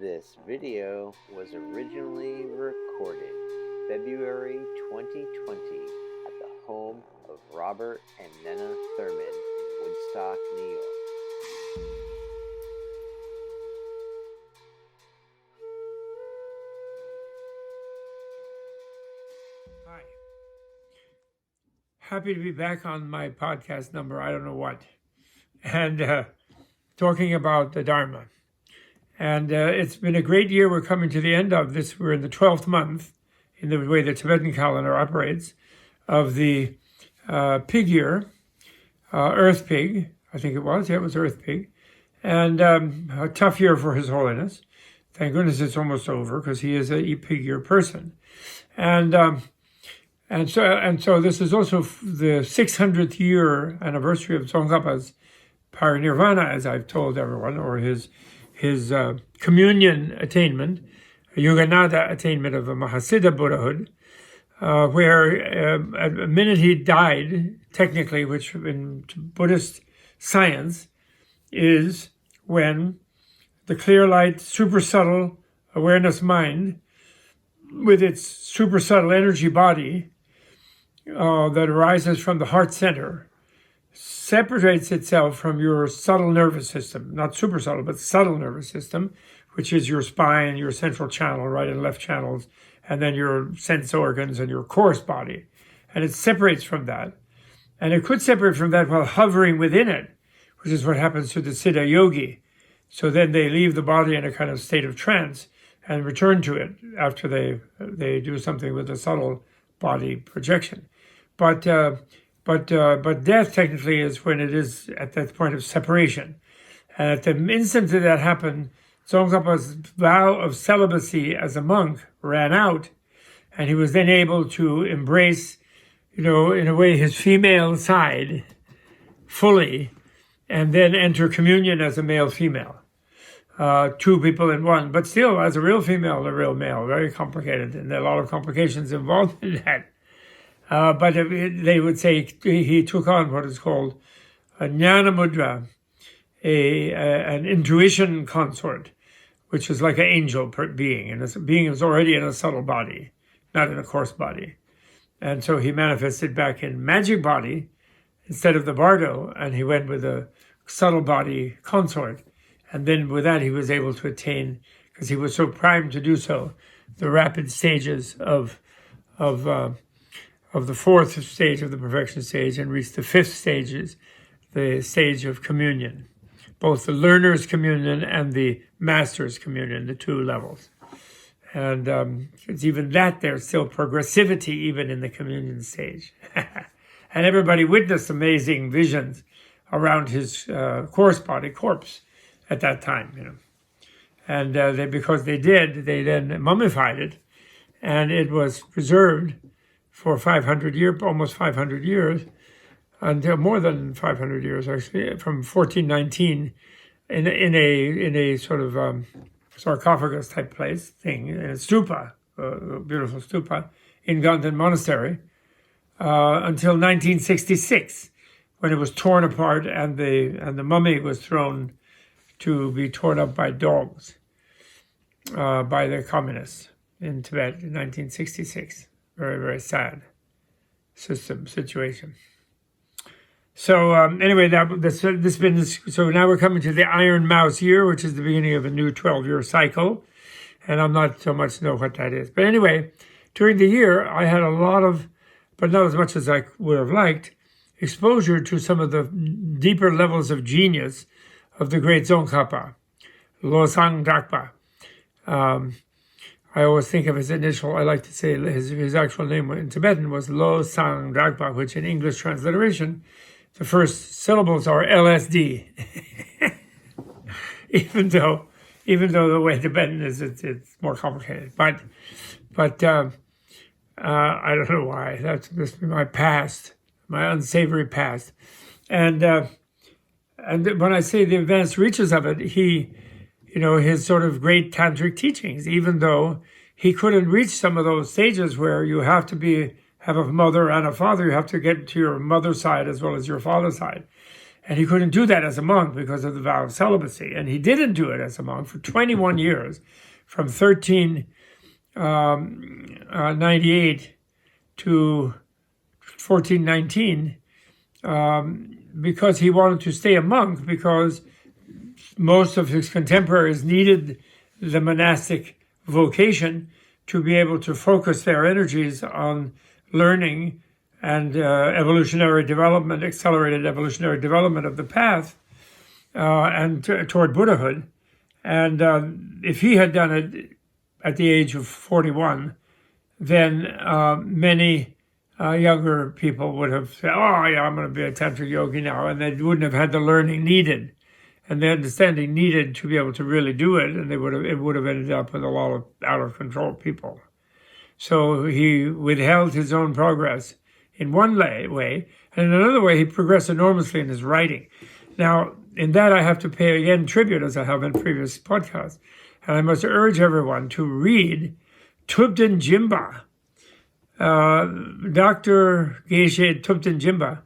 This video was originally recorded February 2020 at the home of Robert and Nena Thurman in Woodstock, New York. Hi. Happy to be back on my podcast number, I don't know what, and talking about the Dharma. And it's been a great year. We're coming to the end of this. We're in the 12th month, in the way the Tibetan calendar operates, of the pig year, Earth Pig, I think it was. Yeah, it was Earth Pig. And a tough year for His Holiness. Thank goodness it's almost over, because he is a pig year person. And so this is also the 600th year anniversary of Tsongkhapa's parinirvana, as I've told everyone, or his communion attainment, Yoganada attainment of a Mahasiddha Buddhahood, where at the minute he died, technically, which in Buddhist science is when the clear light, super subtle awareness mind, with its super subtle energy body that arises from the heart center, separates itself from your subtle nervous system, not super subtle, but subtle nervous system, which is your spine, your central channel, right and left channels, and then your sense organs and your coarse body. And it separates from that. And it could separate from that while hovering within it, which is what happens to the Siddha yogi. So then they leave the body in a kind of state of trance and return to it after they do something with the subtle body projection. But death technically is when it is at that point of separation. And at the instant that happened, Tsongkhapa's vow of celibacy as a monk ran out, and he was then able to embrace, in a way, his female side fully, and then enter communion as a male-female. Two people in one, but still as a real female, a real male. Very complicated, and there are a lot of complications involved in that. But they would say he took on what is called a jnana mudra, an intuition consort, which is like an angel being, and a being is already in a subtle body, not in a coarse body. And so he manifested back in magic body instead of the bardo, and he went with a subtle body consort. And then with that, he was able to attain, because he was so primed to do so, the rapid stages of the fourth stage of the perfection stage, and reach the fifth stages, the stage of communion, both the learner's communion and the master's communion, the two levels. And it's even that there's still progressivity even in the communion stage. And everybody witnessed amazing visions around his coarse body, corpse, at that time, And because they then mummified it, and it was preserved for 500 years, almost 500 years, until more than 500 years actually, from 1419, in a sort of sarcophagus type place thing, in a stupa, a beautiful stupa, in Ganden Monastery, until 1966, when it was torn apart and the mummy was thrown to be torn up by dogs, by the communists in Tibet in 1966. Very, very sad situation. So anyway, so now we're coming to the Iron Mouse year, which is the beginning of a new 12-year cycle, and I'm not so much know what that is. But anyway, during the year, I had a lot of, but not as much as I would have liked, exposure to some of the deeper levels of genius of the great Tsongkhapa, Losang Drakpa. I always think of his initial, I like to say his actual name in Tibetan was Losang Drakpa, which in English transliteration, the first syllables are LSD. even though the way Tibetan is, it's more complicated. But I don't know why. That's my past, my unsavory past. And when I say the advanced reaches of it, his sort of great tantric teachings, even though he couldn't reach some of those stages where you have to have a mother and a father, you have to get to your mother's side as well as your father's side. And he couldn't do that as a monk because of the vow of celibacy. And he didn't do it as a monk for 21 years, from 1398 to 1419, because he wanted to stay a monk, because most of his contemporaries needed the monastic vocation to be able to focus their energies on learning and evolutionary development, accelerated evolutionary development of the path, and toward Buddhahood. And if he had done it at the age of 41, then many younger people would have said, oh, yeah, I'm going to be a Tantric yogi now, and they wouldn't have had the learning needed and the understanding needed to be able to really do it, and it would have ended up with a lot of out-of-control people. So he withheld his own progress in one way, and in another way, he progressed enormously in his writing. Now, in that, I have to pay again tribute, as I have in previous podcasts, and I must urge everyone to read Thubten Jimba, Dr. Geshe Thubten Jimba.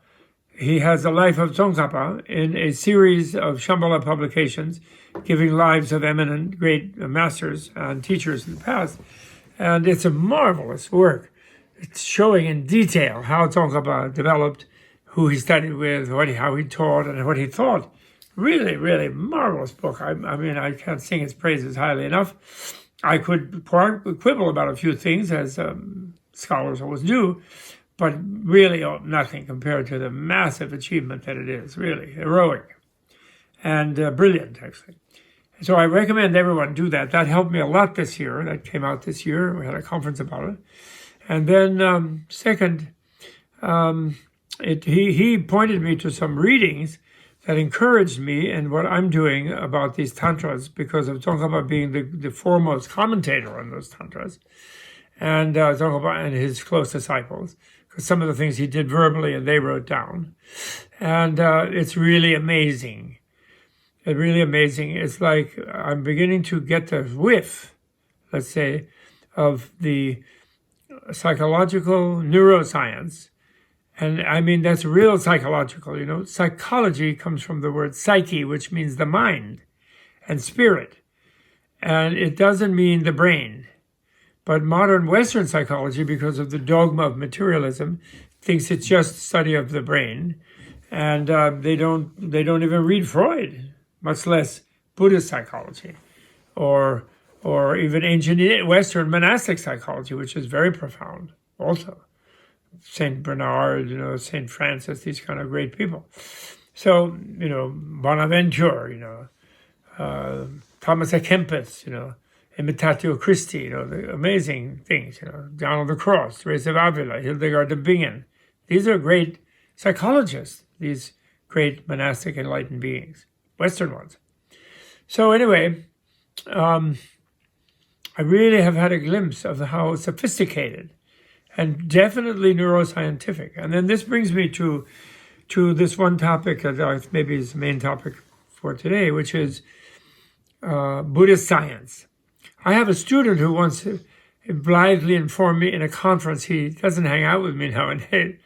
He has the life of Tsongkhapa in a series of Shambhala publications, giving lives of eminent great masters and teachers in the past. And it's a marvelous work. It's showing in detail how Tsongkhapa developed, who he studied with, how he taught, and what he thought. Really, really marvelous book. I mean, I can't sing its praises highly enough. I could quibble about a few things, as scholars always do, but really nothing compared to the massive achievement that it is. Really heroic and brilliant, actually. So I recommend everyone do that. That helped me a lot this year. That came out this year. We had a conference about it. And then second, he pointed me to some readings that encouraged me in what I'm doing about these tantras, because of Tsongkhapa being the foremost commentator on those tantras, and Tsongkhapa and his close disciples, because some of the things he did verbally and they wrote down. And it's really amazing. It's really amazing. It's like I'm beginning to get the whiff, let's say, of the psychological neuroscience. And I mean, that's real psychological, you know. Psychology comes from the word psyche, which means the mind and spirit. And it doesn't mean the brain. But modern Western psychology, because of the dogma of materialism, thinks it's just study of the brain. And they don't even read Freud, much less Buddhist psychology, or even ancient Western monastic psychology, which is very profound also. Saint Bernard, you know, Saint Francis, these kind of great people. So, you know, Bonaventure, you know, Thomas A. Kempis, you know, Imitatio Christi, you know, the amazing things, you know, John of the Cross, Teresa of Avila, Hildegard of Bingen. These are great psychologists, these great monastic enlightened beings, Western ones. So anyway, I really have had a glimpse of how sophisticated and definitely neuroscientific. And then this brings me to this one topic that maybe is the main topic for today, which is Buddhist science. I have a student who once blithely informed me in a conference. He doesn't hang out with me nowadays,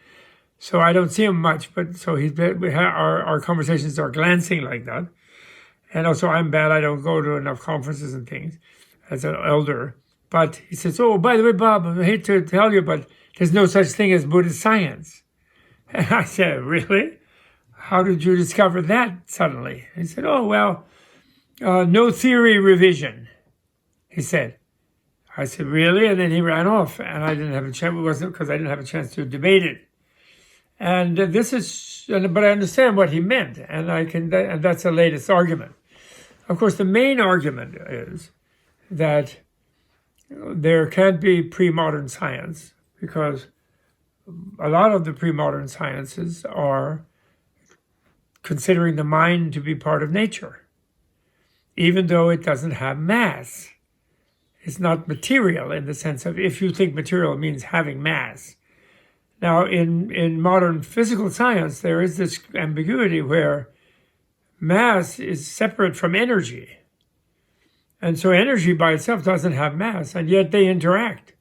so I don't see him much. But so our conversations are glancing like that. And also, I'm bad. I don't go to enough conferences and things as an elder. But he says, oh, by the way, Bob, I hate to tell you, but there's no such thing as Buddhist science. And I said, really? How did you discover that suddenly? He said, oh, well, no theory revision, he said. I said, really? And then he ran off, and I didn't have a chance. It wasn't because I didn't have a chance to debate it. And but I understand what he meant, and and that's the latest argument. Of course, the main argument is that there can't be pre-modern science, because a lot of the pre-modern sciences are considering the mind to be part of nature, even though it doesn't have mass. It's not material in the sense of, if you think material means having mass. Now, in modern physical science, there is this ambiguity where mass is separate from energy. And so energy by itself doesn't have mass, and yet they interact.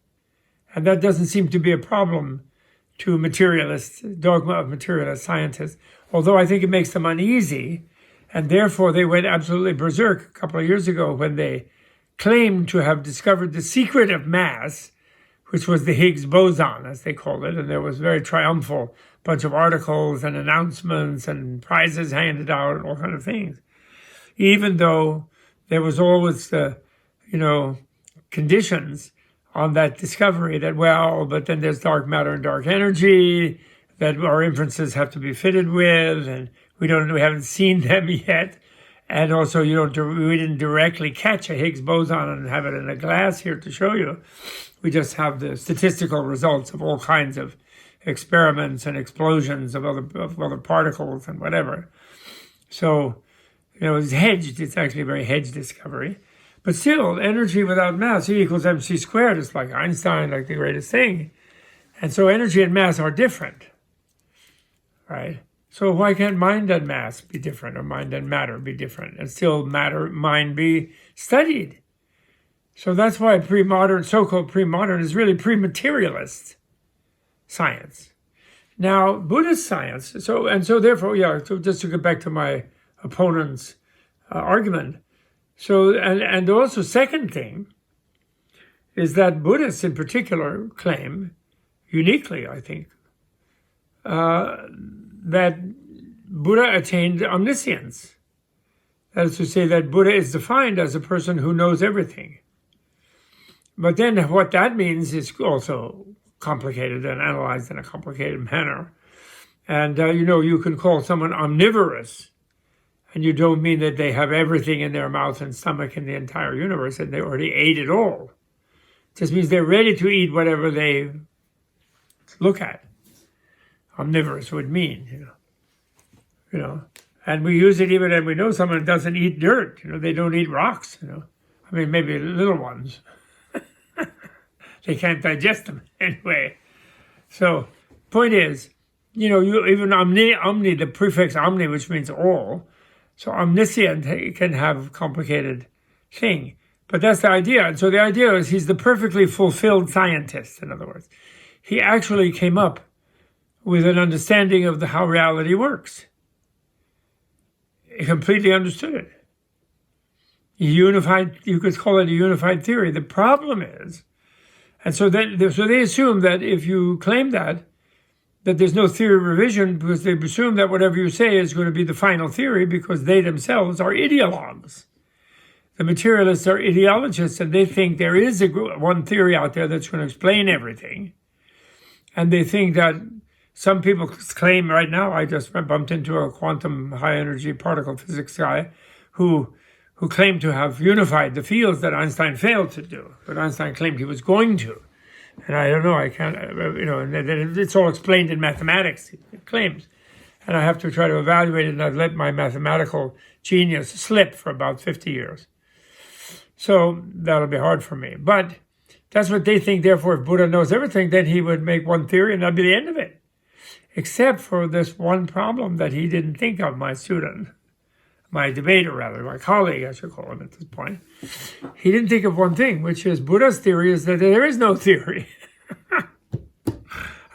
And that doesn't seem to be a problem to materialists, dogma of materialist scientists, although I think it makes them uneasy. And therefore, they went absolutely berserk a couple of years ago when they claimed to have discovered the secret of mass, which was the Higgs boson, as they called it. And there was a very triumphal bunch of articles and announcements and prizes handed out and all kinds of things. Even though there was always the, conditions on that discovery that, well, but then there's dark matter and dark energy that our inferences have to be fitted with, and we haven't seen them yet. And also, we didn't directly catch a Higgs boson and have it in a glass here to show you. We just have the statistical results of all kinds of experiments and explosions of other particles and whatever. So, it's hedged. It's actually a very hedged discovery. But still, energy without mass, E equals mc squared, is like Einstein, like the greatest thing. And so energy and mass are different, right? So why can't mind and mass be different, or mind and matter be different, and still mind be studied? So that's why so-called pre-modern is really pre-materialist science. Now, Buddhist science, so therefore, so just to get back to my opponent's argument, so, and also second thing is that Buddhists in particular claim, uniquely I think, that Buddha attained omniscience. That is to say that Buddha is defined as a person who knows everything. But then what that means is also complicated and analyzed in a complicated manner. And, you can call someone omnivorous, and you don't mean that they have everything in their mouth and stomach in the entire universe and they already ate it all. It just means they're ready to eat whatever they look at. Omnivorous would mean, And we use it even when we know someone doesn't eat dirt. They don't eat rocks, I mean, maybe little ones. They can't digest them anyway. So, point is, you even omni, the prefix omni, which means all. So omniscient can have complicated thing. But that's the idea. And so the idea is he's the perfectly fulfilled scientist, in other words. He actually came up with an understanding of how reality works. He completely understood it. You could call it a unified theory. The problem is, and so they assume that if you claim that there's no theory revision, because they assume that whatever you say is going to be the final theory, because they themselves are ideologues. The materialists are ideologists, and they think there is one theory out there that's going to explain everything. And they think that some people claim right now, I just bumped into a quantum high-energy particle physics guy who claimed to have unified the fields that Einstein failed to do, but Einstein claimed he was going to. And I don't know, I can't, and it's all explained in mathematics, it claims. And I have to try to evaluate it, and I've let my mathematical genius slip for about 50 years. So that'll be hard for me. But that's what they think. Therefore, if Buddha knows everything, then he would make one theory and that'd be the end of it. Except for this one problem that he didn't think of, my student. My debater, rather, my colleague, I should call him at this point. He didn't think of one thing, which is Buddha's theory is that there is no theory.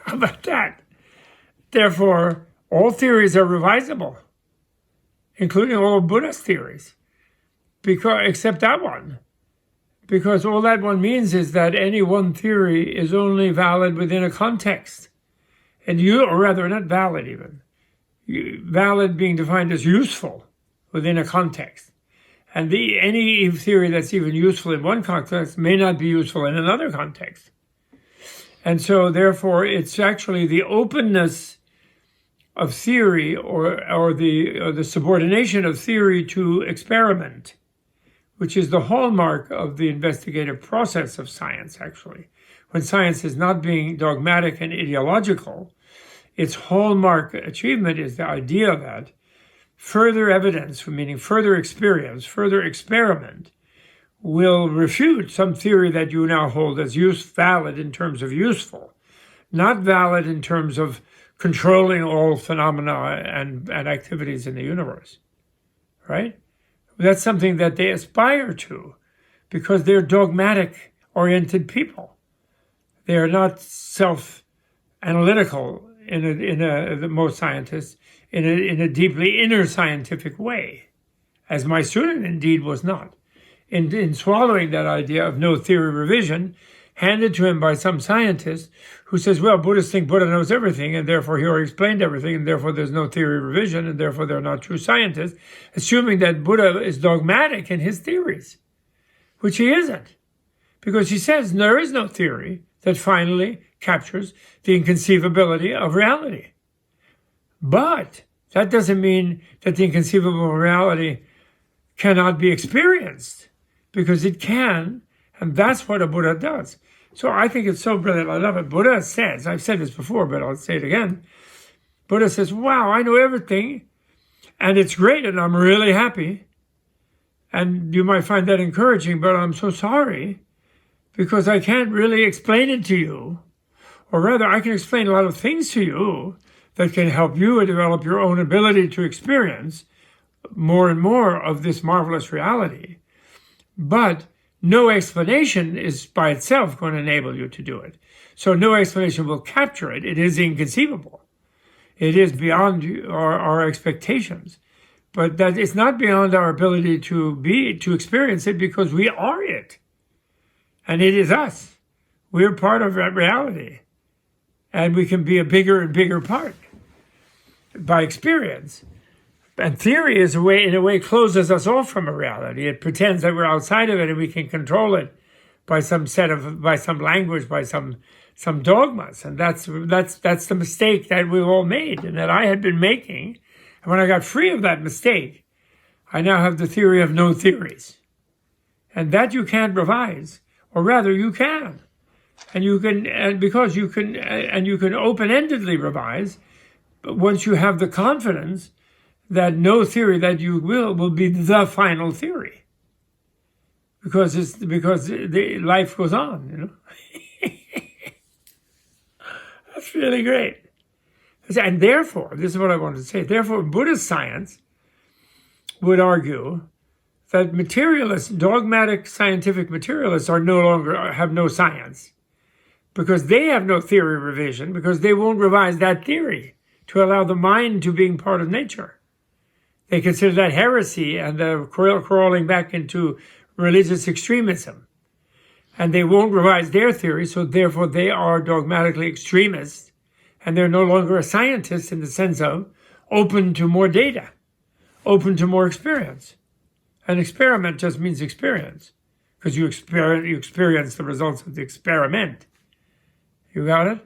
How about that? Therefore, all theories are revisable, including all of Buddha's theories, except that one. Because all that one means is that any one theory is only valid within a context. Or rather, not valid even. Valid being defined as useful within a context. And any theory that's even useful in one context may not be useful in another context. And so, therefore, it's actually the openness of theory or the subordination of theory to experiment, which is the hallmark of the investigative process of science, actually. When science is not being dogmatic and ideological, its hallmark achievement is the idea that further evidence, meaning further experience, further experiment, will refute some theory that you now hold as valid in terms of useful, not valid in terms of controlling all phenomena and activities in the universe, right? That's something that they aspire to because they're dogmatic-oriented people. They are not analytical most scientists in a deeply inner scientific way, as my student indeed was not. In swallowing that idea of no theory revision, handed to him by some scientist who says, well, Buddhists think Buddha knows everything, and therefore he already explained everything, and therefore there's no theory revision, and therefore they're not true scientists, assuming that Buddha is dogmatic in his theories, which he isn't. Because he says there is no theory that finally captures the inconceivability of reality. But that doesn't mean that the inconceivable reality cannot be experienced, because it can, and that's what a Buddha does. So I think it's so brilliant. I love it. Buddha says, I've said this before, but I'll say it again. Buddha says, wow, I know everything, and it's great, and I'm really happy. And you might find that encouraging, but I'm so sorry, because I can't really explain it to you. Or rather, I can explain a lot of things to you that can help you develop your own ability to experience more and more of this marvelous reality. But no explanation is by itself going to enable you to do it. So no explanation will capture it. It is inconceivable. It is beyond our expectations. But that it's not beyond our ability to experience it, because we are it. And it is us. We're part of that reality. And we can be a bigger and bigger part by experience. And theory is in a way closes us off from a reality. It pretends that we're outside of it and we can control it by some language, by some dogmas. And that's the mistake that we've all made, and that I had been making. And when I got free of that mistake, I now have the theory of no theories. And that you can't revise, or rather you can. And you can, and because you can, and you can open-endedly revise, but once you have the confidence that no theory that you will be the final theory, because the life goes on, you know. That's really great. And therefore, this is what I wanted to say. Therefore, Buddhist science would argue that materialists, dogmatic scientific materialists, have no science, because they have no theory revision, because they won't revise that theory to allow the mind to being part of nature. They consider that heresy and crawling back into religious extremism. And they won't revise their theory, so therefore they are dogmatically extremists, and they're no longer a scientist in the sense of open to more data, open to more experience. An experiment just means experience, because you experience the results of the experiment. You got it?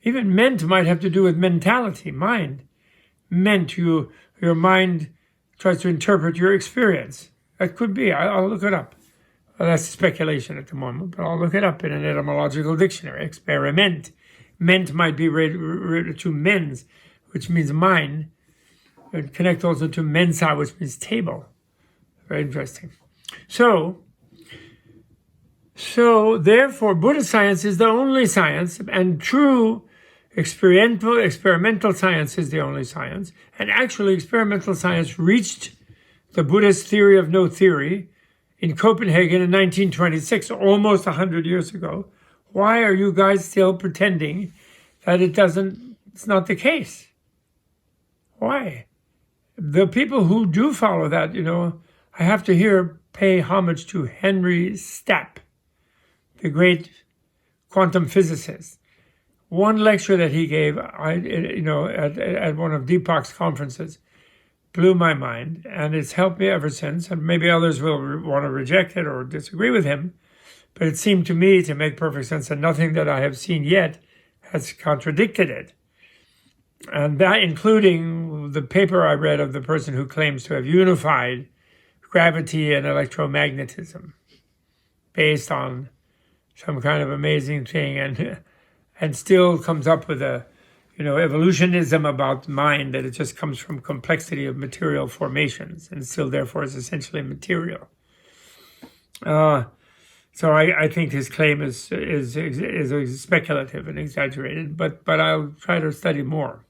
Even ment might have to do with mentality, mind. Ment, your mind tries to interpret your experience. That could be. I'll look it up. Well, that's speculation at the moment, but I'll look it up in an etymological dictionary. Experiment. Ment might be related to mens, which means mind. It would connect also to mensa, which means table. Very interesting. So therefore, Buddhist science is the only science, and true experimental science is the only science. And actually, experimental science reached the Buddhist theory of no theory in Copenhagen in 1926, almost 100 years ago. Why are you guys still pretending that it's not the case? Why? The people who do follow that, I have to pay homage to Henry Stapp, the great quantum physicist. One lecture that he gave, at one of Deepak's conferences, blew my mind, and it's helped me ever since. And maybe others will want to reject it or disagree with him, but it seemed to me to make perfect sense, and nothing that I have seen yet has contradicted it. And that, including the paper I read of the person who claims to have unified gravity and electromagnetism based on some kind of amazing thing, and still comes up with evolutionism about mind, that it just comes from complexity of material formations, and still therefore is essentially material. So I think his claim is speculative and exaggerated, but I'll try to study more.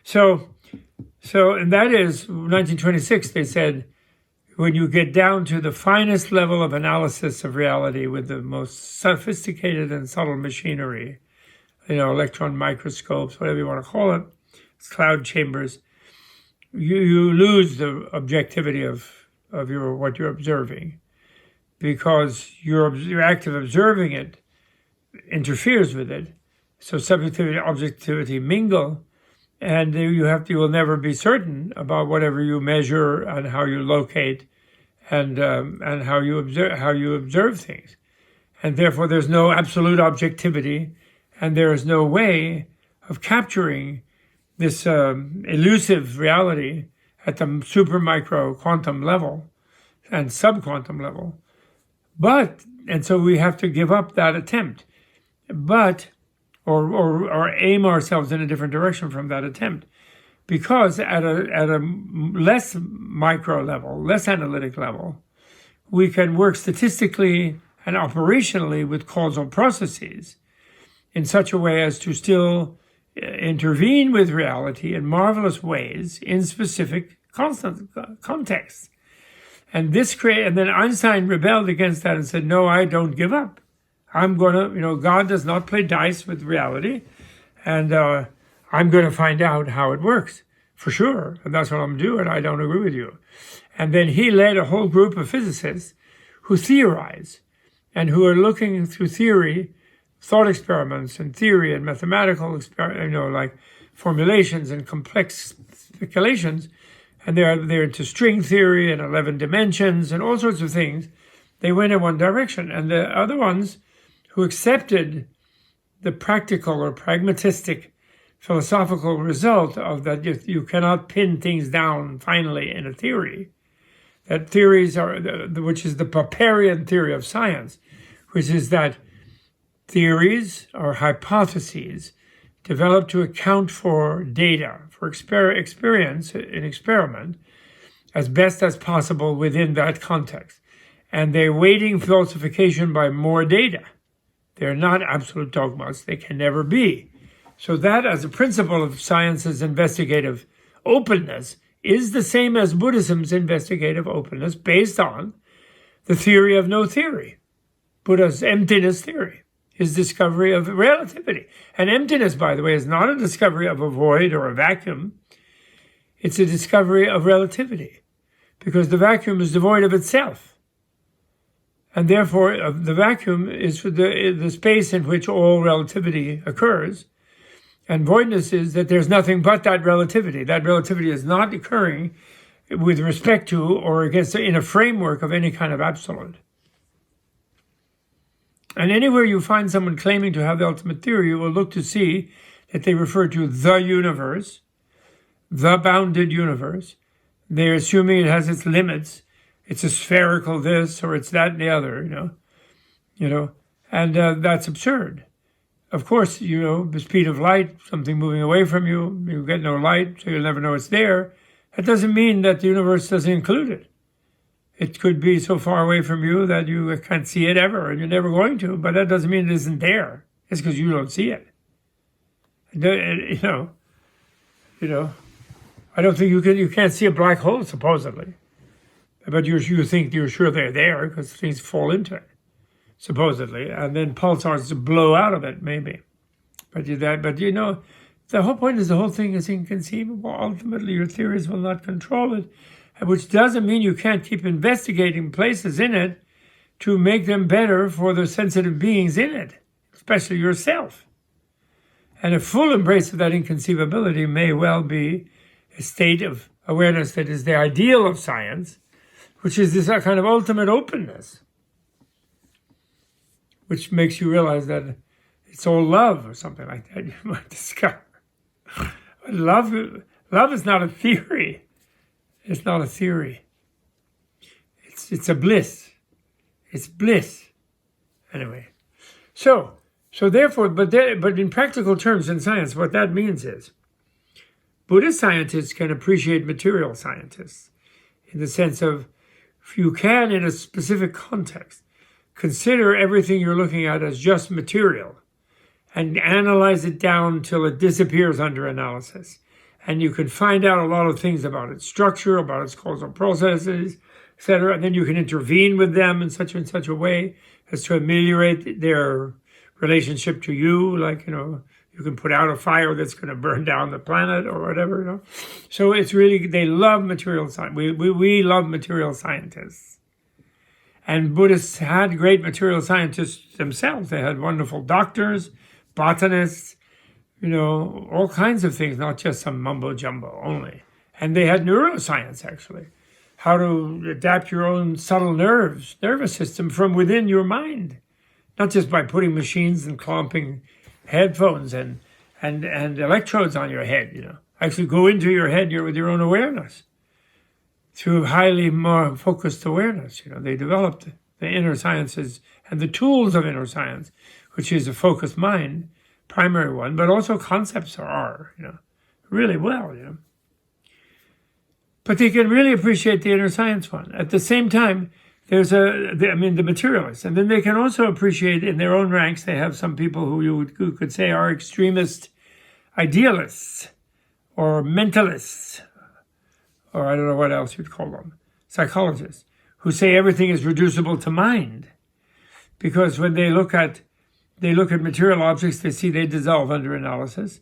So and that is 1926. They said, when you get down to the finest level of analysis of reality with the most sophisticated and subtle machinery electron microscopes, whatever you want to call it, cloud chambers, you lose the objectivity of what you're observing, because your act of observing it interferes with it. So subjectivity and objectivity mingle, and you will never be certain about whatever you measure and how you locate and how you observe things. And therefore there's no absolute objectivity, and there is no way of capturing this elusive reality at the super micro quantum level and subquantum level. And so we have to give up that attempt, or aim ourselves in a different direction from that attempt, because at a less micro level, less analytic level, we can work statistically and operationally with causal processes in such a way as to still intervene with reality in marvelous ways in specific contexts. And then Einstein rebelled against that and said, no, I don't give up. I'm going to, God does not play dice with reality, and I'm going to find out how it works, for sure. And that's what I'm doing. I don't agree with you. And then he led a whole group of physicists who theorize and who are looking through theory, thought experiments and theory and mathematical like formulations and complex speculations. And they're into string theory and 11 dimensions and all sorts of things. They went in one direction. And the other ones who accepted the practical or pragmatistic philosophical result of that you cannot pin things down finally in a theory, that theories are, which is the Popperian theory of science, which is that theories or hypotheses developed to account for data, for experience in experiment, as best as possible within that context. And they're weighting falsification by more data. They're not absolute dogmas. They can never be. So that, as a principle of science's investigative openness, is the same as Buddhism's investigative openness, based on the theory of no theory, Buddha's emptiness theory, his discovery of relativity. And emptiness, by the way, is not a discovery of a void or a vacuum. It's a discovery of relativity, because the vacuum is devoid of itself. And therefore, the vacuum is the space in which all relativity occurs. And voidness is that there's nothing but that relativity. That relativity is not occurring with respect to or against in a framework of any kind of absolute. And anywhere you find someone claiming to have the ultimate theory, you will look to see that they refer to the universe, the bounded universe. They're assuming it has its limits. It's a spherical this, or it's that and the other, and that's absurd. Of course, the speed of light, something moving away from you, you get no light, so you'll never know it's there. That doesn't mean that the universe doesn't include it. It could be so far away from you that you can't see it ever, and you're never going to, but that doesn't mean it isn't there. It's because you don't see it. I don't think you can't see a black hole, supposedly. But you think you're sure they're there because things fall into it, supposedly, and then pulsars blow out of it, maybe. But the whole point is the whole thing is inconceivable. Ultimately, your theories will not control it, which doesn't mean you can't keep investigating places in it to make them better for the sensitive beings in it, especially yourself. And a full embrace of that inconceivability may well be a state of awareness that is the ideal of science, which is this kind of ultimate openness, which makes you realize that it's all love or something like that you might discover. But love is not a theory. It's not a theory. It's a bliss. It's bliss. Anyway, so therefore, but in practical terms in science, what that means is Buddhist scientists can appreciate material scientists in the sense of, if you can, in a specific context, consider everything you're looking at as just material and analyze it down till it disappears under analysis. And you can find out a lot of things about its structure, about its causal processes, etc. And then you can intervene with them in such and such a way as to ameliorate their relationship to you, like, you can put out a fire that's going to burn down the planet or whatever, So it's really, they love material science. We love material scientists. And Buddhists had great material scientists themselves. They had wonderful doctors, botanists, all kinds of things, not just some mumbo jumbo only. And they had neuroscience, actually. How to adapt your own subtle nervous system from within your mind. Not just by putting machines and clamping headphones and electrodes on your head, Actually go into your head with your own awareness. Through highly more focused awareness, They developed the inner sciences and the tools of inner science, which is a focused mind, primary one, but also concepts are, really well, But they can really appreciate the inner science one. At the same time, there's the materialists. And then they can also appreciate in their own ranks, they have some people who could say are extremist idealists or mentalists, or I don't know what else you'd call them, psychologists, who say everything is reducible to mind. Because when they look at material objects, they see they dissolve under analysis.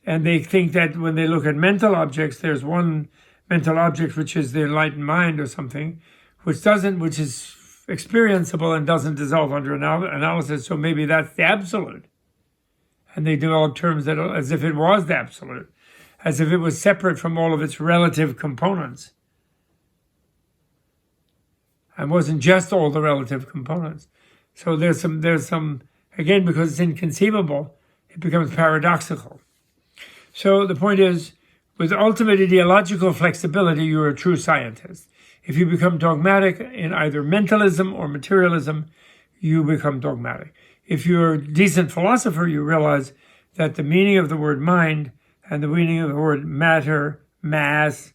And they think that when they look at mental objects, there's one mental object which is the enlightened mind or something, which is experienceable and doesn't dissolve under analysis, so maybe that's the absolute. And they develop terms that as if it was the absolute, as if it was separate from all of its relative components, and wasn't just all the relative components. So there's some again, because it's inconceivable, it becomes paradoxical. So the point is, with ultimate ideological flexibility, you're a true scientist. If you become dogmatic in either mentalism or materialism, you become dogmatic. If you're a decent philosopher, you realize that the meaning of the word mind and the meaning of the word matter, mass,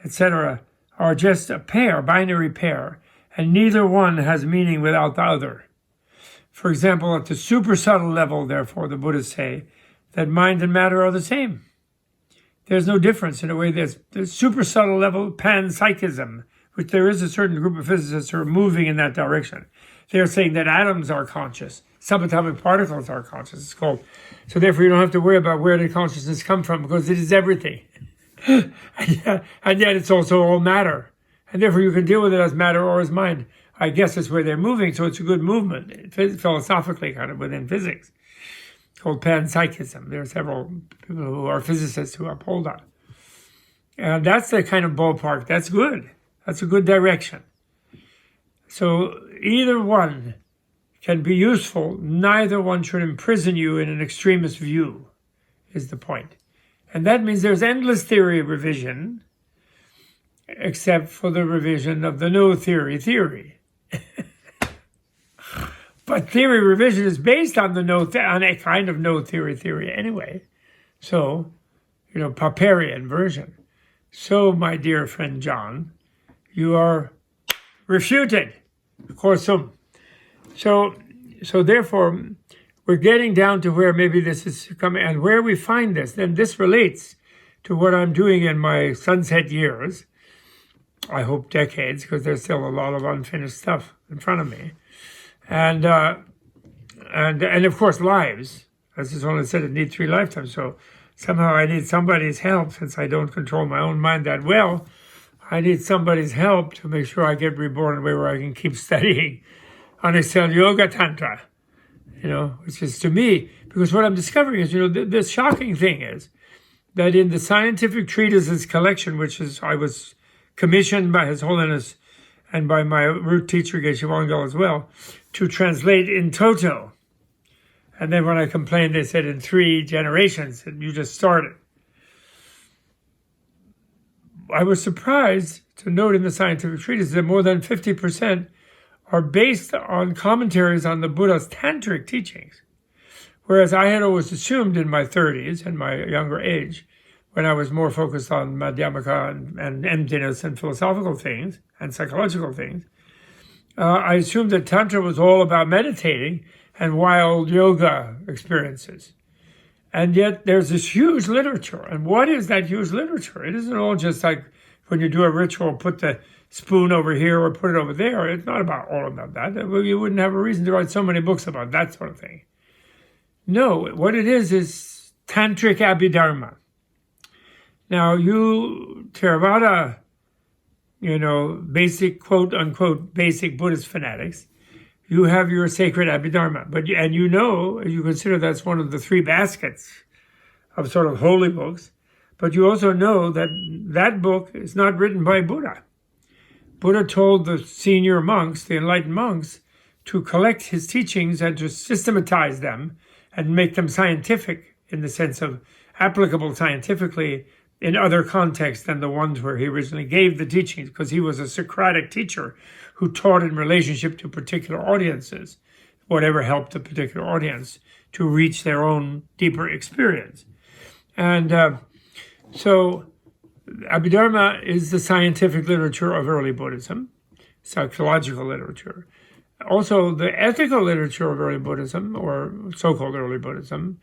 etc., are just a pair, binary pair, and neither one has meaning without the other. For example, at the super subtle level, therefore, the Buddhists say that mind and matter are the same. There's no difference in a way. There's super subtle level panpsychism, which there is a certain group of physicists who are moving in that direction. They're saying that atoms are conscious, subatomic particles are conscious, it's called. So therefore you don't have to worry about where did consciousness come from, because it is everything. and yet it's also all matter. And therefore you can deal with it as matter or as mind. I guess that's where they're moving, so it's a good movement, philosophically kind of within physics, called panpsychism. There are several people who are physicists who uphold that. And that's the kind of ballpark. That's good. That's a good direction. So either one can be useful. Neither one should imprison you in an extremist view, is the point. And that means there's endless theory revision, except for the revision of the no theory. But theory revision is based on on a kind of no theory anyway. So, Popperian version. So, my dear friend John, you are refuted, corsum. So therefore, we're getting down to where maybe this is coming, and where we find this, then this relates to what I'm doing in my sunset years. I hope decades, because there's still a lot of unfinished stuff in front of me. And of course, lives. As is only said, it needs 3 lifetimes. So somehow I need somebody's help, since I don't control my own mind that well. I need somebody's help to make sure I get reborn in a way where I can keep studying Anisel Yoga Tantra, which is to me, because what I'm discovering is, the shocking thing is that in the scientific treatises collection, I was commissioned by His Holiness and by my root teacher, Geshe Wangyal, as well, to translate in toto. And then when I complained, they said in 3 generations, and you just started. I was surprised to note in the scientific treatises that more than 50% are based on commentaries on the Buddha's tantric teachings. Whereas I had always assumed in my 30s and my younger age, when I was more focused on madhyamaka and emptiness and philosophical things and psychological things, I assumed that Tantra was all about meditating and wild yoga experiences. And yet there's this huge literature. And what is that huge literature? It isn't all just like when you do a ritual, put the spoon over here or put it over there. It's not all about that. You wouldn't have a reason to write so many books about that sort of thing. No, what it is Tantric Abhidharma. Now, you Theravada, basic, quote unquote, basic Buddhist fanatics, you have your sacred Abhidharma. And you consider that's one of the three baskets of sort of holy books. But you also know that that book is not written by Buddha. Buddha told the senior monks, the enlightened monks, to collect his teachings and to systematize them and make them scientific in the sense of applicable scientifically in other contexts than the ones where he originally gave the teachings, because he was a Socratic teacher who taught in relationship to particular audiences, whatever helped the particular audience to reach their own deeper experience. And so Abhidharma is the scientific literature of early Buddhism, psychological literature. Also, the ethical literature of early Buddhism, or so-called early Buddhism,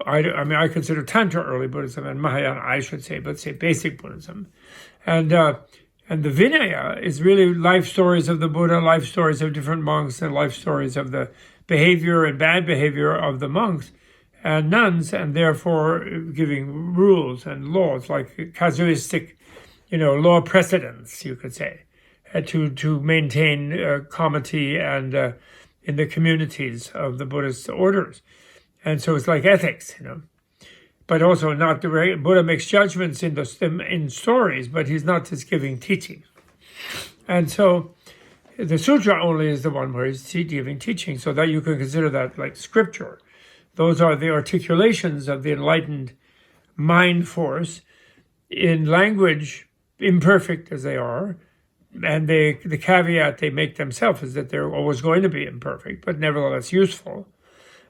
I consider Tantra early Buddhism, and Mahayana, I should say, but say basic Buddhism. And the Vinaya is really life stories of the Buddha, life stories of different monks, and life stories of the behavior and bad behavior of the monks and nuns, and therefore giving rules and laws, like casuistic, law precedents, you could say, to maintain comity and in the communities of the Buddhist orders. And so it's like ethics, but also not the Buddha makes judgments in stories, but he's not just giving teaching. And so the sutra only is the one where he's giving teaching, so that you can consider that like scripture. Those are the articulations of the enlightened mind force in language, imperfect as they are. And the caveat they make themselves is that they're always going to be imperfect, but nevertheless useful.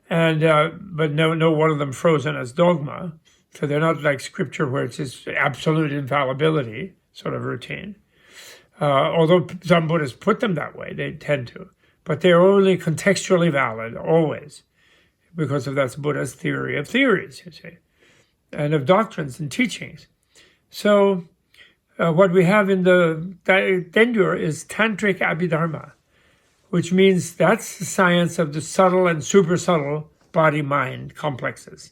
And but no one of them frozen as dogma. So they're not like scripture where it's just absolute infallibility sort of routine. Although some Buddhists put them that way, they tend to. But they're only contextually valid, always, because of that's Buddha's theory of theories, you see, and of doctrines and teachings. So what we have in the Dendur is Tantric Abhidharma, which means that's the science of the subtle and super subtle body-mind complexes.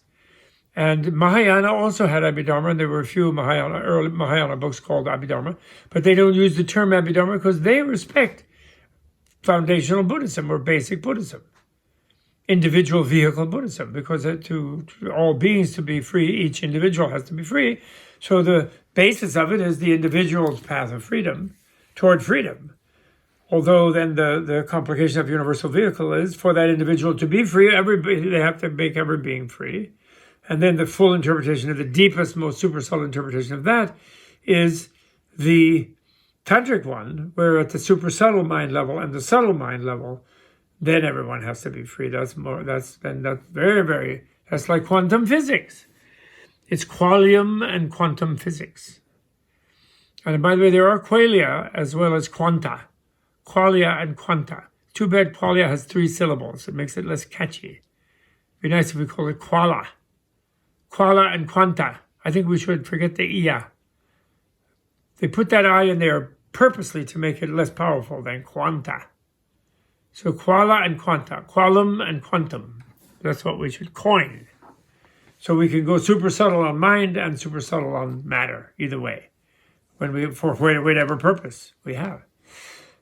And Mahayana also had Abhidharma, and there were a few early Mahayana books called Abhidharma, but they don't use the term Abhidharma because they respect foundational Buddhism or basic Buddhism, individual vehicle Buddhism, because to all beings to be free, each individual has to be free. So the basis of it is the individual's path of freedom toward freedom. Although then the complication of universal vehicle is for that individual to be free, they have to make every being free. And then the full interpretation of the deepest, most super subtle interpretation of that is the tantric one, where at the super subtle mind level and the subtle mind level, then everyone has to be free. That's very, very, that's like quantum physics. It's qualium and quantum physics. And by the way, there are qualia as well as quanta. Qualia and quanta. Too bad qualia has 3 syllables. It makes it less catchy. It'd be nice if we call it quala. Quala and quanta. I think we should forget the ia. They put that I in there purposely to make it less powerful than quanta. So quala and quanta. Qualum and quantum. That's what we should coin. So we can go super subtle on mind and super subtle on matter, either way, for whatever purpose we have.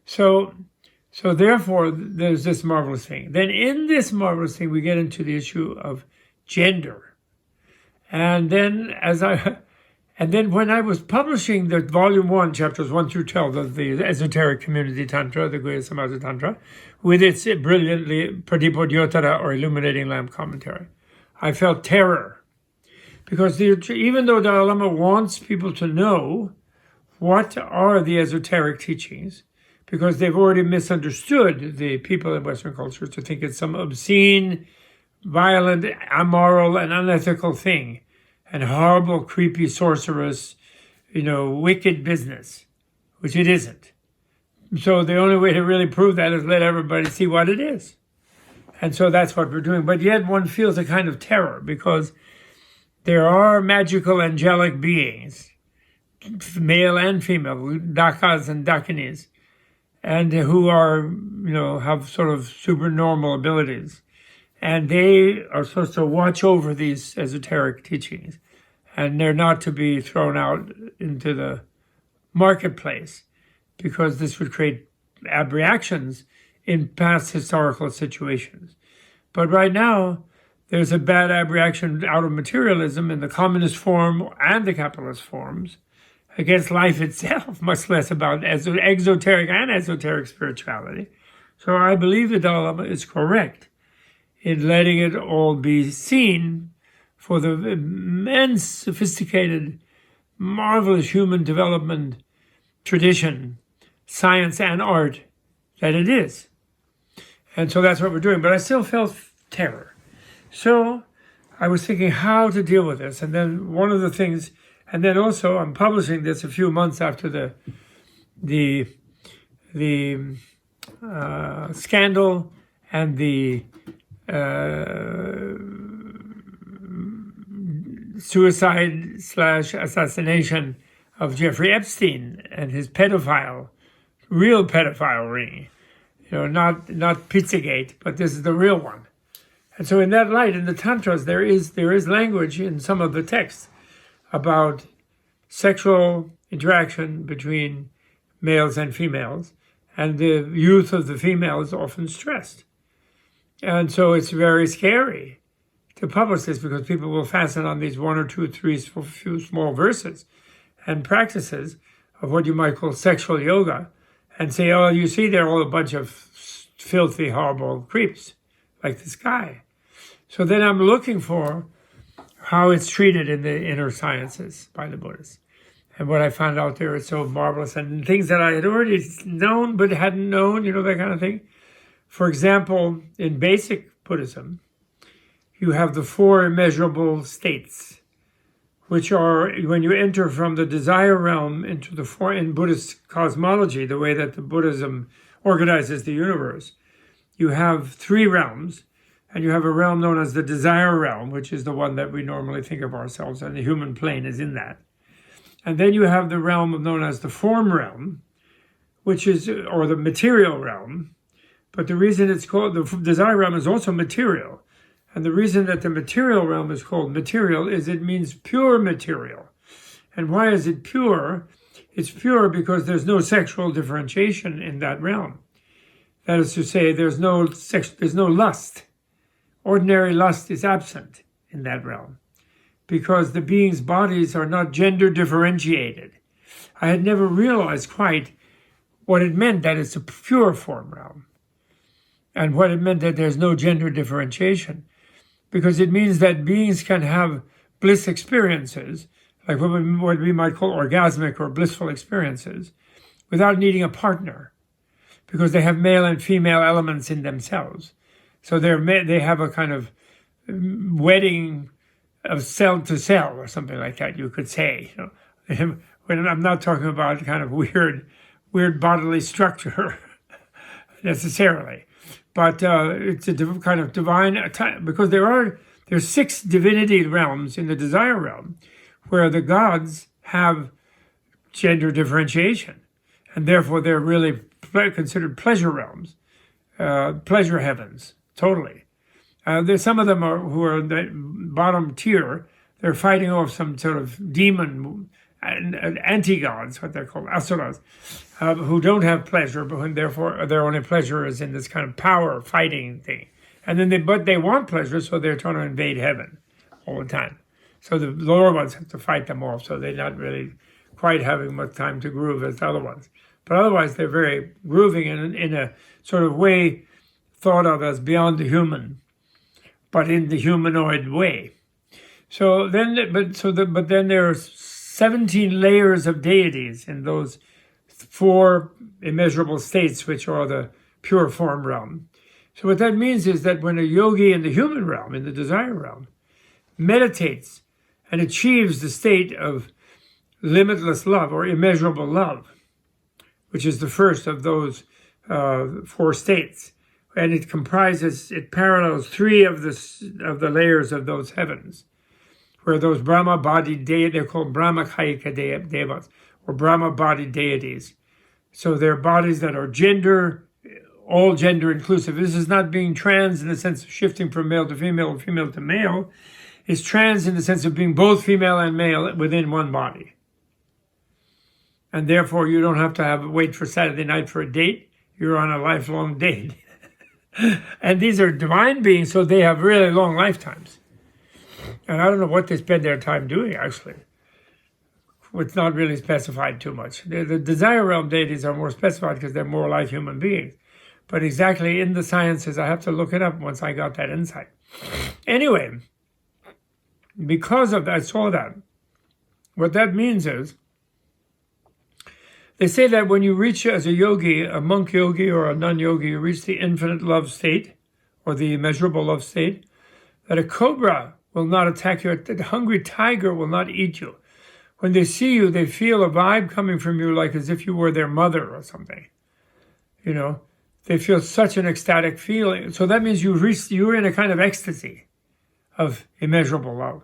So therefore, there's this marvelous thing. Then in this marvelous thing, we get into the issue of gender. And then when I was publishing the volume 1, chapters 1 through 12 of the Esoteric Community Tantra, the Guhya Samajja Tantra, with its brilliantly Pradipodhyotara or illuminating lamp commentary, I felt terror. Because even though Dalai Lama wants people to know what are the esoteric teachings, because they've already misunderstood the people in Western culture to think it's some obscene, violent, immoral, and unethical thing, and horrible, creepy, sorcerous, wicked business, which it isn't. So the only way to really prove that is let everybody see what it is. And so that's what we're doing. But yet one feels a kind of terror, because there are magical angelic beings, male and female, dakas and dakinis, and who are, have sort of supernormal abilities. And they are supposed to watch over these esoteric teachings. And they're not to be thrown out into the marketplace, because this would create abreactions in past historical situations. But right now, there's a bad abreaction out of materialism in the communist form and the capitalist forms against life itself, much less about exoteric and esoteric spirituality. So I believe the Dalai Lama is correct in letting it all be seen for the immense, sophisticated, marvelous human development tradition, science and art that it is. And so that's what we're doing. But I still felt terror. So I was thinking how to deal with this. And then one of the things, and then also I'm publishing this a few months after the scandal and the suicide/assassination of Jeffrey Epstein and his real pedophile ring. Not Pizzagate, but this is the real one. And so in that light, in the Tantras, there is language in some of the texts about sexual interaction between males and females, and the youth of the female is often stressed. And so it's very scary to publish this, because people will fasten on these 1 or 2 or 3 few small verses and practices of what you might call sexual yoga, and say, oh, you see, they're all a bunch of filthy, horrible creeps, like this guy. So then I'm looking for how it's treated in the inner sciences by the Buddhists. And what I found out there is so marvelous, and things that I had already known but hadn't known, that kind of thing. For example, in basic Buddhism, you have the 4 immeasurable states, which are when you enter from the desire realm into the 4 in Buddhist cosmology, the way that the Buddhism organizes the universe. You have 3 realms, and you have a realm known as the desire realm, which is the one that we normally think of ourselves, and the human plane is in that. And then you have the realm known as the form realm, which is, or the material realm. But the reason it's called, the desire realm is also material. And the reason that the material realm is called material is it means pure material. And why is it pure? It's pure because there's no sexual differentiation in that realm. That is to say, there's no lust. Ordinary lust is absent in that realm, because the beings' bodies are not gender differentiated. I had never realized quite what it meant that it's a pure form realm, and what it meant that there's no gender differentiation, because it means that beings can have bliss experiences, like what we might call orgasmic or blissful experiences, without needing a partner, because they have male and female elements in themselves. So they have a kind of wedding of cell to cell, or something like that, you could say. When I'm not talking about kind of weird bodily structure necessarily, but it's a kind of divine, because there's 6 divinity realms in the desire realm, where the gods have gender differentiation, and therefore they're really considered pleasure realms, pleasure heavens, totally. There's some of them who are the bottom tier. They're fighting off some sort of demon anti-gods, what they're called, asuras, who don't have pleasure, but when therefore their only pleasure is in this kind of power fighting thing. And then they want pleasure, so they're trying to invade heaven all the time. So the lower ones have to fight them off, so they're not really quite having much time to groove as the other ones. But otherwise, they're very grooving in a sort of way thought of as beyond the human, but in the humanoid way. So then, but then there are 17 layers of deities in those 4 immeasurable states, which are the pure form realm. So what that means is that when a yogi in the human realm, in the desire realm, meditates and achieves the state of limitless love or immeasurable love, which is the first of those 4 states, and it parallels 3 of the layers of those heavens, where those Brahma-bodied deities, they're called Brahmakayika devas, or Brahma-bodied deities. So they're bodies that are gender all gender inclusive. This is not being trans in the sense of shifting from male to female or female to male. It's trans in the sense of being both female and male within one body. And therefore, you don't have to wait for Saturday night for a date. You're on a lifelong date. And these are divine beings, so they have really long lifetimes. And I don't know what they spend their time doing, actually. It's not really specified too much. The desire realm deities are more specified because they're more like human beings. But exactly in the sciences, I have to look it up once I got that insight. Anyway, because of that, I saw that. What that means is, they say that when you reach as a yogi, a monk yogi or a nun-yogi, you reach the infinite love state, or the immeasurable love state, that a cobra will not attack you, a hungry tiger will not eat you. When they see you, they feel a vibe coming from you like as if you were their mother or something. You know, they feel such an ecstatic feeling. So that means you're in a kind of ecstasy of immeasurable love.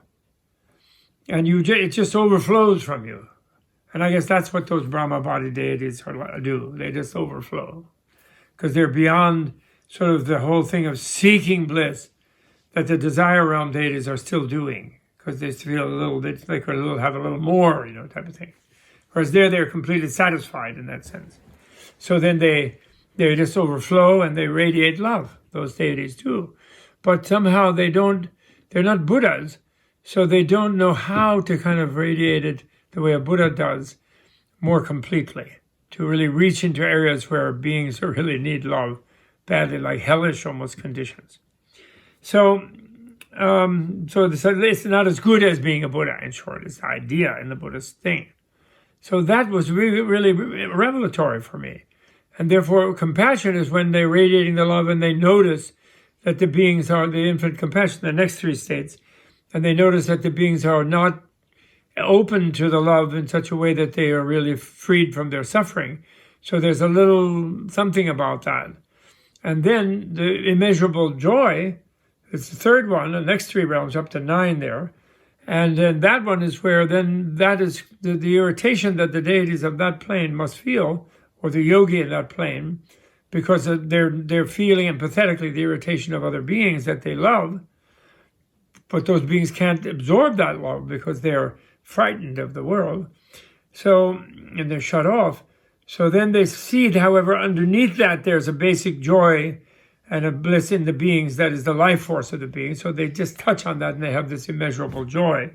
And it just overflows from you. And I guess that's what those Brahma body deities do. They just overflow. Because they're beyond sort of the whole thing of seeking bliss that the desire realm deities are still doing. Because they feel they could have a little more, type of thing. Whereas they're completely satisfied in that sense. So then they just overflow and they radiate love. Those deities do. But somehow they're not Buddhas. So they don't know how to kind of radiate it the way a Buddha does, more completely, to really reach into areas where beings really need love badly, like hellish almost conditions. So it's not as good as being a Buddha, in short. It's the idea in the Buddhist thing. So that was really, really revelatory for me. And therefore, compassion is when they're radiating the love and they notice that the beings are the infinite compassion, the next three states, and they notice that the beings are not open to the love in such a way that they are really freed from their suffering. So there's a little something about that. And then the immeasurable joy is the third one, the next three realms up to 9 there. And then that one is where then that is the irritation that the deities of that plane must feel, or the yogi in that plane, because they're feeling empathetically the irritation of other beings that they love. But those beings can't absorb that love because they're frightened of the world, and they're shut off. So then they see, however, underneath that there's a basic joy and a bliss in the beings that is the life force of the being. So they just touch on that and they have this immeasurable joy.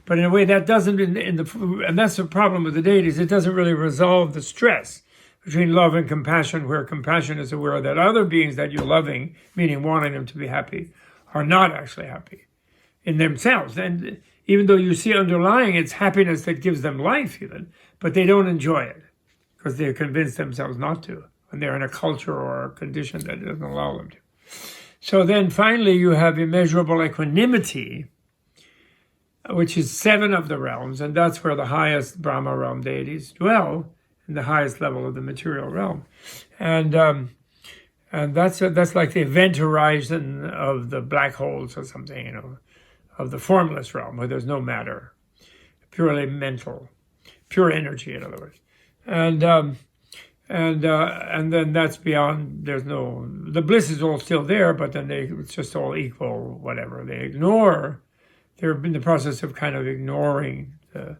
But in a way that doesn't, and that's the problem with the deities, it doesn't really resolve the stress between love and compassion, where compassion is aware that other beings that you're loving, meaning wanting them to be happy, are not actually happy in themselves. And even though you see underlying it's happiness that gives them life even, but they don't enjoy it because they're convinced themselves not to, when they're in a culture or a condition that doesn't allow them to. So then finally you have immeasurable equanimity, which is 7 of the realms, and that's where the highest Brahma realm deities dwell, in the highest level of the material realm. And that's like the event horizon of the black holes or something, of the formless realm, where there's no matter, purely mental, pure energy, in other words, and then that's beyond. The bliss is all still there, but then it's just all equal, whatever. They ignore. They're in the process of kind of ignoring the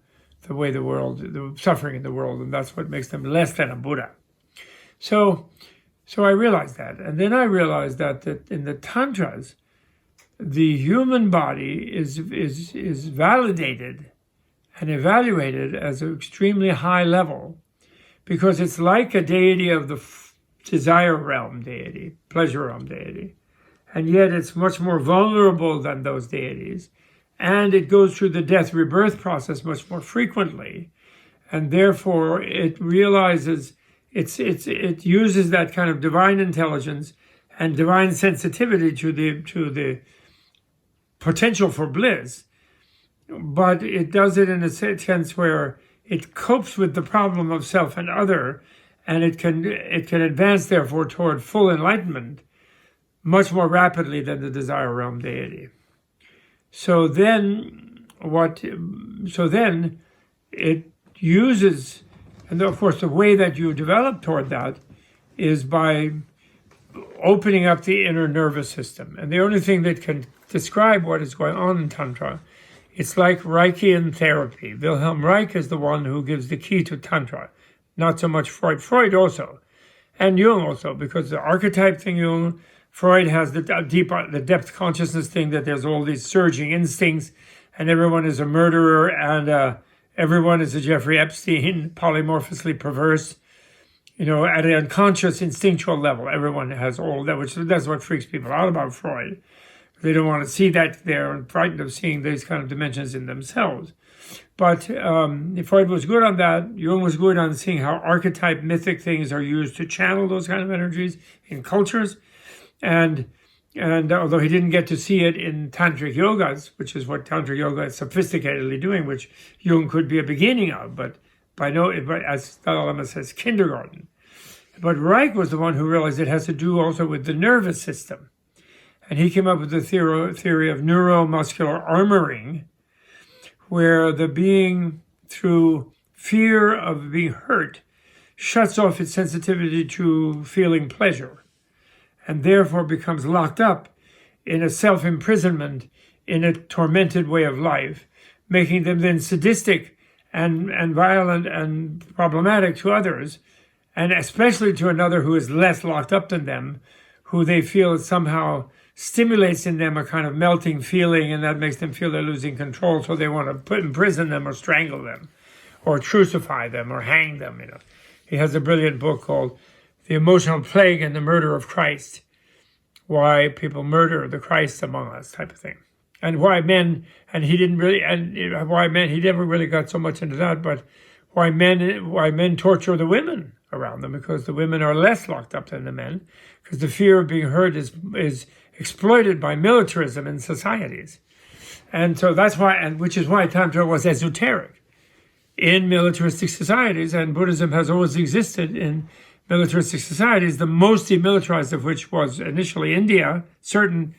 way the suffering in the world, and that's what makes them less than a Buddha. So I realized that, and then I realized that in the Tantras, the human body is validated and evaluated as an extremely high level, because it's like a deity of the desire realm deity, pleasure realm deity, and yet it's much more vulnerable than those deities, and it goes through the death rebirth process much more frequently, and therefore it realizes it uses that kind of divine intelligence and divine sensitivity to the potential for bliss, but it does it in a sense where it copes with the problem of self and other, and it can advance therefore toward full enlightenment much more rapidly than the desire realm deity. So then it uses, and of course the way that you develop toward that is by opening up the inner nervous system. And the only thing that can describe what is going on in Tantra, it's like Reichian therapy. Wilhelm Reich is the one who gives the key to Tantra. Not so much Freud. Freud also. And Jung also, because the archetype thing, Jung, Freud has the depth consciousness thing, that there's all these surging instincts, and everyone is a murderer, and everyone is a Jeffrey Epstein, polymorphously perverse. At an unconscious, instinctual level, everyone has all that, that's what freaks people out about Freud. They don't want to see that there and frightened of seeing these kind of dimensions in themselves. But Freud was good on that. Jung was good on seeing how archetype, mythic things are used to channel those kind of energies in cultures. And although he didn't get to see it in Tantric yogas, which is what Tantric yoga is sophisticatedly doing, which Jung could be a beginning of, but as Dalai Lama says, kindergarten. But Reich was the one who realized it has to do also with the nervous system. And he came up with the theory of neuromuscular armoring, where the being, through fear of being hurt, shuts off its sensitivity to feeling pleasure, and therefore becomes locked up in a self-imprisonment, in a tormented way of life, making them then sadistic and violent and problematic to others, and especially to another who is less locked up than them, who they feel somehow stimulates in them a kind of melting feeling, and that makes them feel they're losing control, so they want to imprison them or strangle them or crucify them or hang them. He has a brilliant book called The Emotional Plague and the Murder of Christ, why people murder the Christ among us, type of thing. And why men, and he didn't really, and why men, he never really got so much into that, but why men torture the women around them, because the women are less locked up than the men, because the fear of being hurt is exploited by militarism in societies. And so that's why, and which is why Tantra was esoteric in militaristic societies, and Buddhism has always existed in militaristic societies, the most demilitarized of which was initially India, certain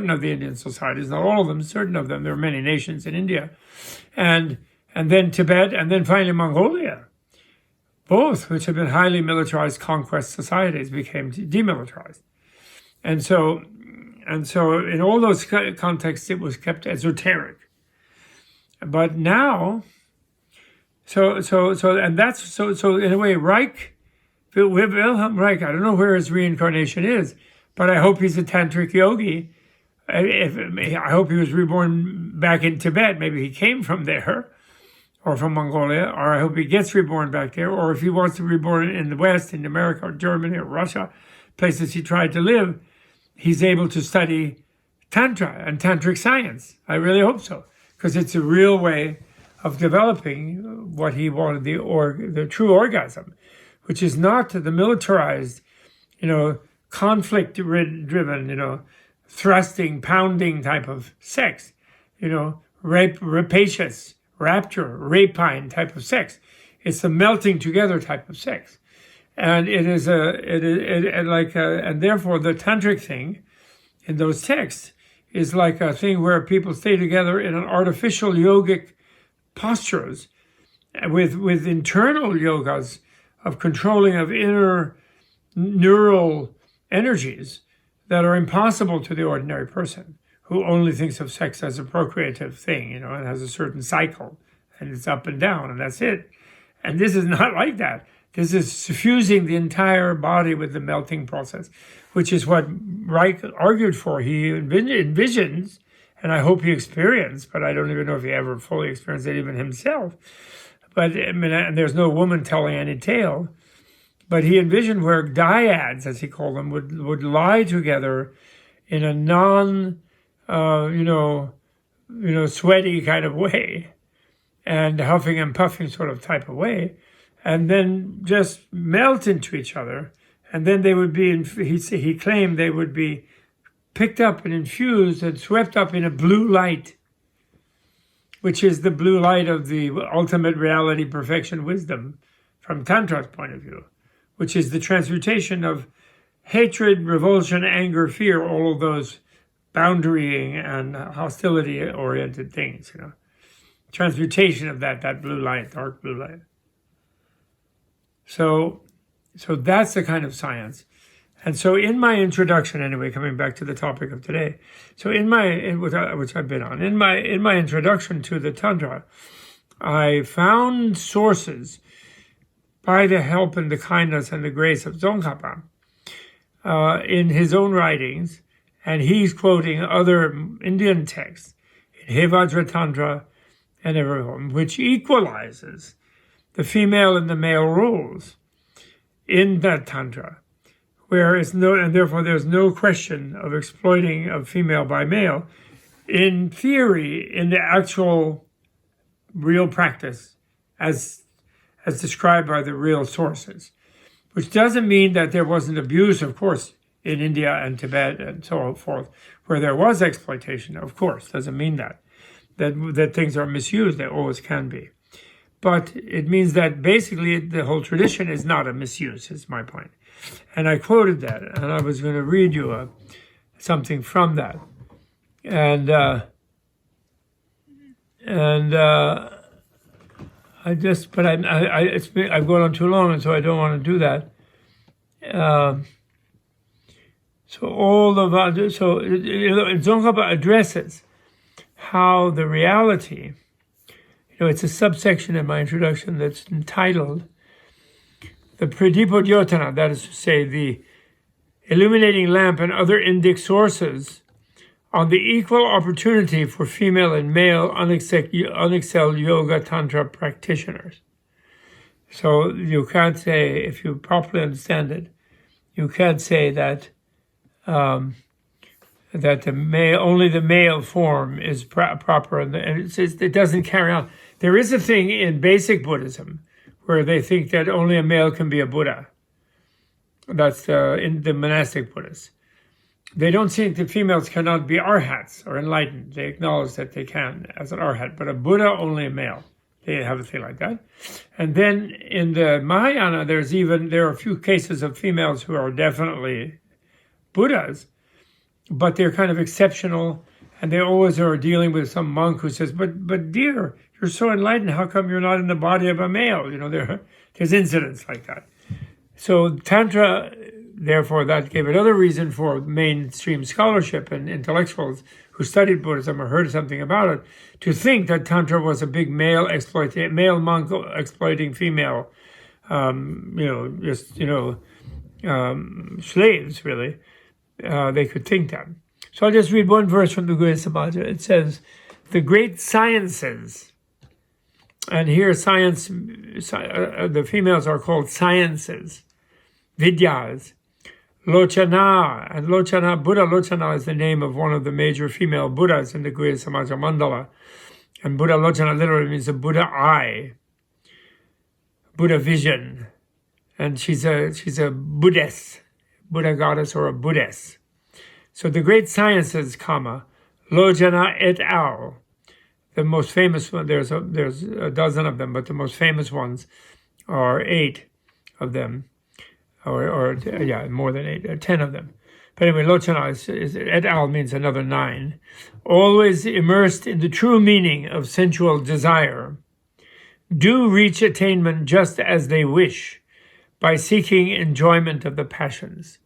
of the Indian societies, not all of them, certain of them. There are many nations in India, and then Tibet, and then finally Mongolia. Both, which have been highly militarized conquest societies, became demilitarized. And so in all those contexts, it was kept esoteric. But now, so in a way, Wilhelm Reich, I don't know where his reincarnation is, but I hope he's a tantric yogi. I hope he was reborn back in Tibet. Maybe he came from there, or from Mongolia, or I hope he gets reborn back there, or if he wants to be reborn in the West, in America or Germany or Russia, places he tried to live, he's able to study Tantra and Tantric science. I really hope so, because it's a real way of developing what he wanted, the true orgasm, which is not the militarized, conflict-driven, thrusting, pounding type of sex, rapacious, rapture, rapine type of sex. It's the melting together type of sex. And and therefore the tantric thing in those texts is like a thing where people stay together in an artificial yogic postures with internal yogas of controlling of inner neural energies that are impossible to the ordinary person, who only thinks of sex as a procreative thing, and has a certain cycle, and it's up and down, and that's it. And this is not like that. This is suffusing the entire body with the melting process, which is what Reich argued for. He envisions, and I hope he experienced, but I don't even know if he ever fully experienced it even himself. But and there's no woman telling any tale. But he envisioned where dyads, as he called them, would lie together in a sweaty kind of way, and huffing and puffing sort of type of way, and then just melt into each other. And then they would be, he claimed they would be picked up and infused and swept up in a blue light, which is the blue light of the ultimate reality, perfection, wisdom, from Tantra's point of view, which is the transmutation of hatred, revulsion, anger, fear, all of those boundarying and hostility-oriented things, Transmutation of that blue light, dark blue light. So that's the kind of science. And so in my introduction, anyway, coming back to the topic of today, so which I've been on, in my introduction to the Tantra, I found sources by the help and the kindness and the grace of Tsongkhapa in his own writings, and he's quoting other Indian texts, in Hevajra Tantra and everyone, which equalizes the female and the male roles in that Tantra, and therefore there's no question of exploiting of female by male. In theory, in the actual real practice, as described by the real sources, which doesn't mean that there wasn't abuse, of course, in India and Tibet and so forth, where there was exploitation, of course, doesn't mean that things are misused, they always can be. But it means that basically the whole tradition is not a misuse, is my point. And I quoted that, and I was going to read you something from that. And I've gone on too long, and so I don't want to do that. Tsongkhapa addresses how the reality, it's a subsection in my introduction that's entitled the Pradipodhyotana, that is to say, the illuminating lamp and other Indic sources on the equal opportunity for female and male unexcelled yoga tantra practitioners. So you can't say, if you properly understand it, you can't say that that only the male form is proper, and it doesn't carry on. There is a thing in basic Buddhism where they think that only a male can be a Buddha. That's in the monastic Buddhists. They don't think that females cannot be arhats or enlightened. They acknowledge that they can as an arhat, but a Buddha, only a male. They have a thing like that. And then in the Mahayana, there are a few cases of females who are definitely Buddhas, but they're kind of exceptional, and they always are dealing with some monk who says, but dear, you're so enlightened, how come you're not in the body of a male? There's incidents like that. So Tantra, therefore, that gave another reason for mainstream scholarship and intellectuals who studied Buddhism or heard something about it to think that Tantra was a big male monk exploiting female, slaves, really. They could think that. So I'll just read one verse from the Gurya Samaja. It says, the great sciences, and here science, the females are called sciences, vidyas, Lochana, and Buddha Lochana is the name of one of the major female Buddhas in the Gurya Samaja Mandala. And Buddha Lochana literally means a Buddha eye, Buddha vision. And she's a Buddhist, Buddha goddess or a Buddhist. So the great sciences, Lochana et al. The most famous one, there's a dozen of them, but the most famous ones are 8 of them. Or more than 8, 10 of them. But anyway, Lochana is et al. Means another 9. Always immersed in the true meaning of sensual desire, do reach attainment just as they wish, by seeking enjoyment of the passions.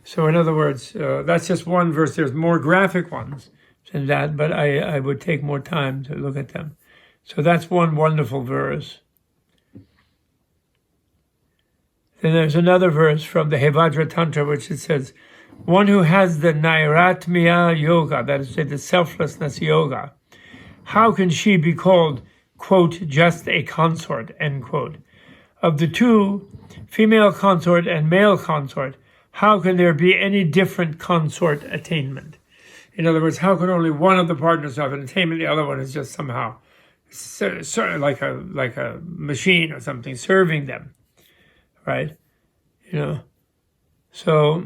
So in other words, that's just one verse. There's more graphic ones than that, but I would take more time to look at them. So that's one wonderful verse. Then there's another verse from the Hevajra Tantra, which it says, one who has the Nairatmya Yoga, that is to say the selflessness yoga, how can she be called, quote, just a consort, end quote? Of the two, female consort and male consort, how can there be any different consort attainment? In other words, how can only one of the partners have an attainment, the other one is just somehow like a machine or something serving them? Right, so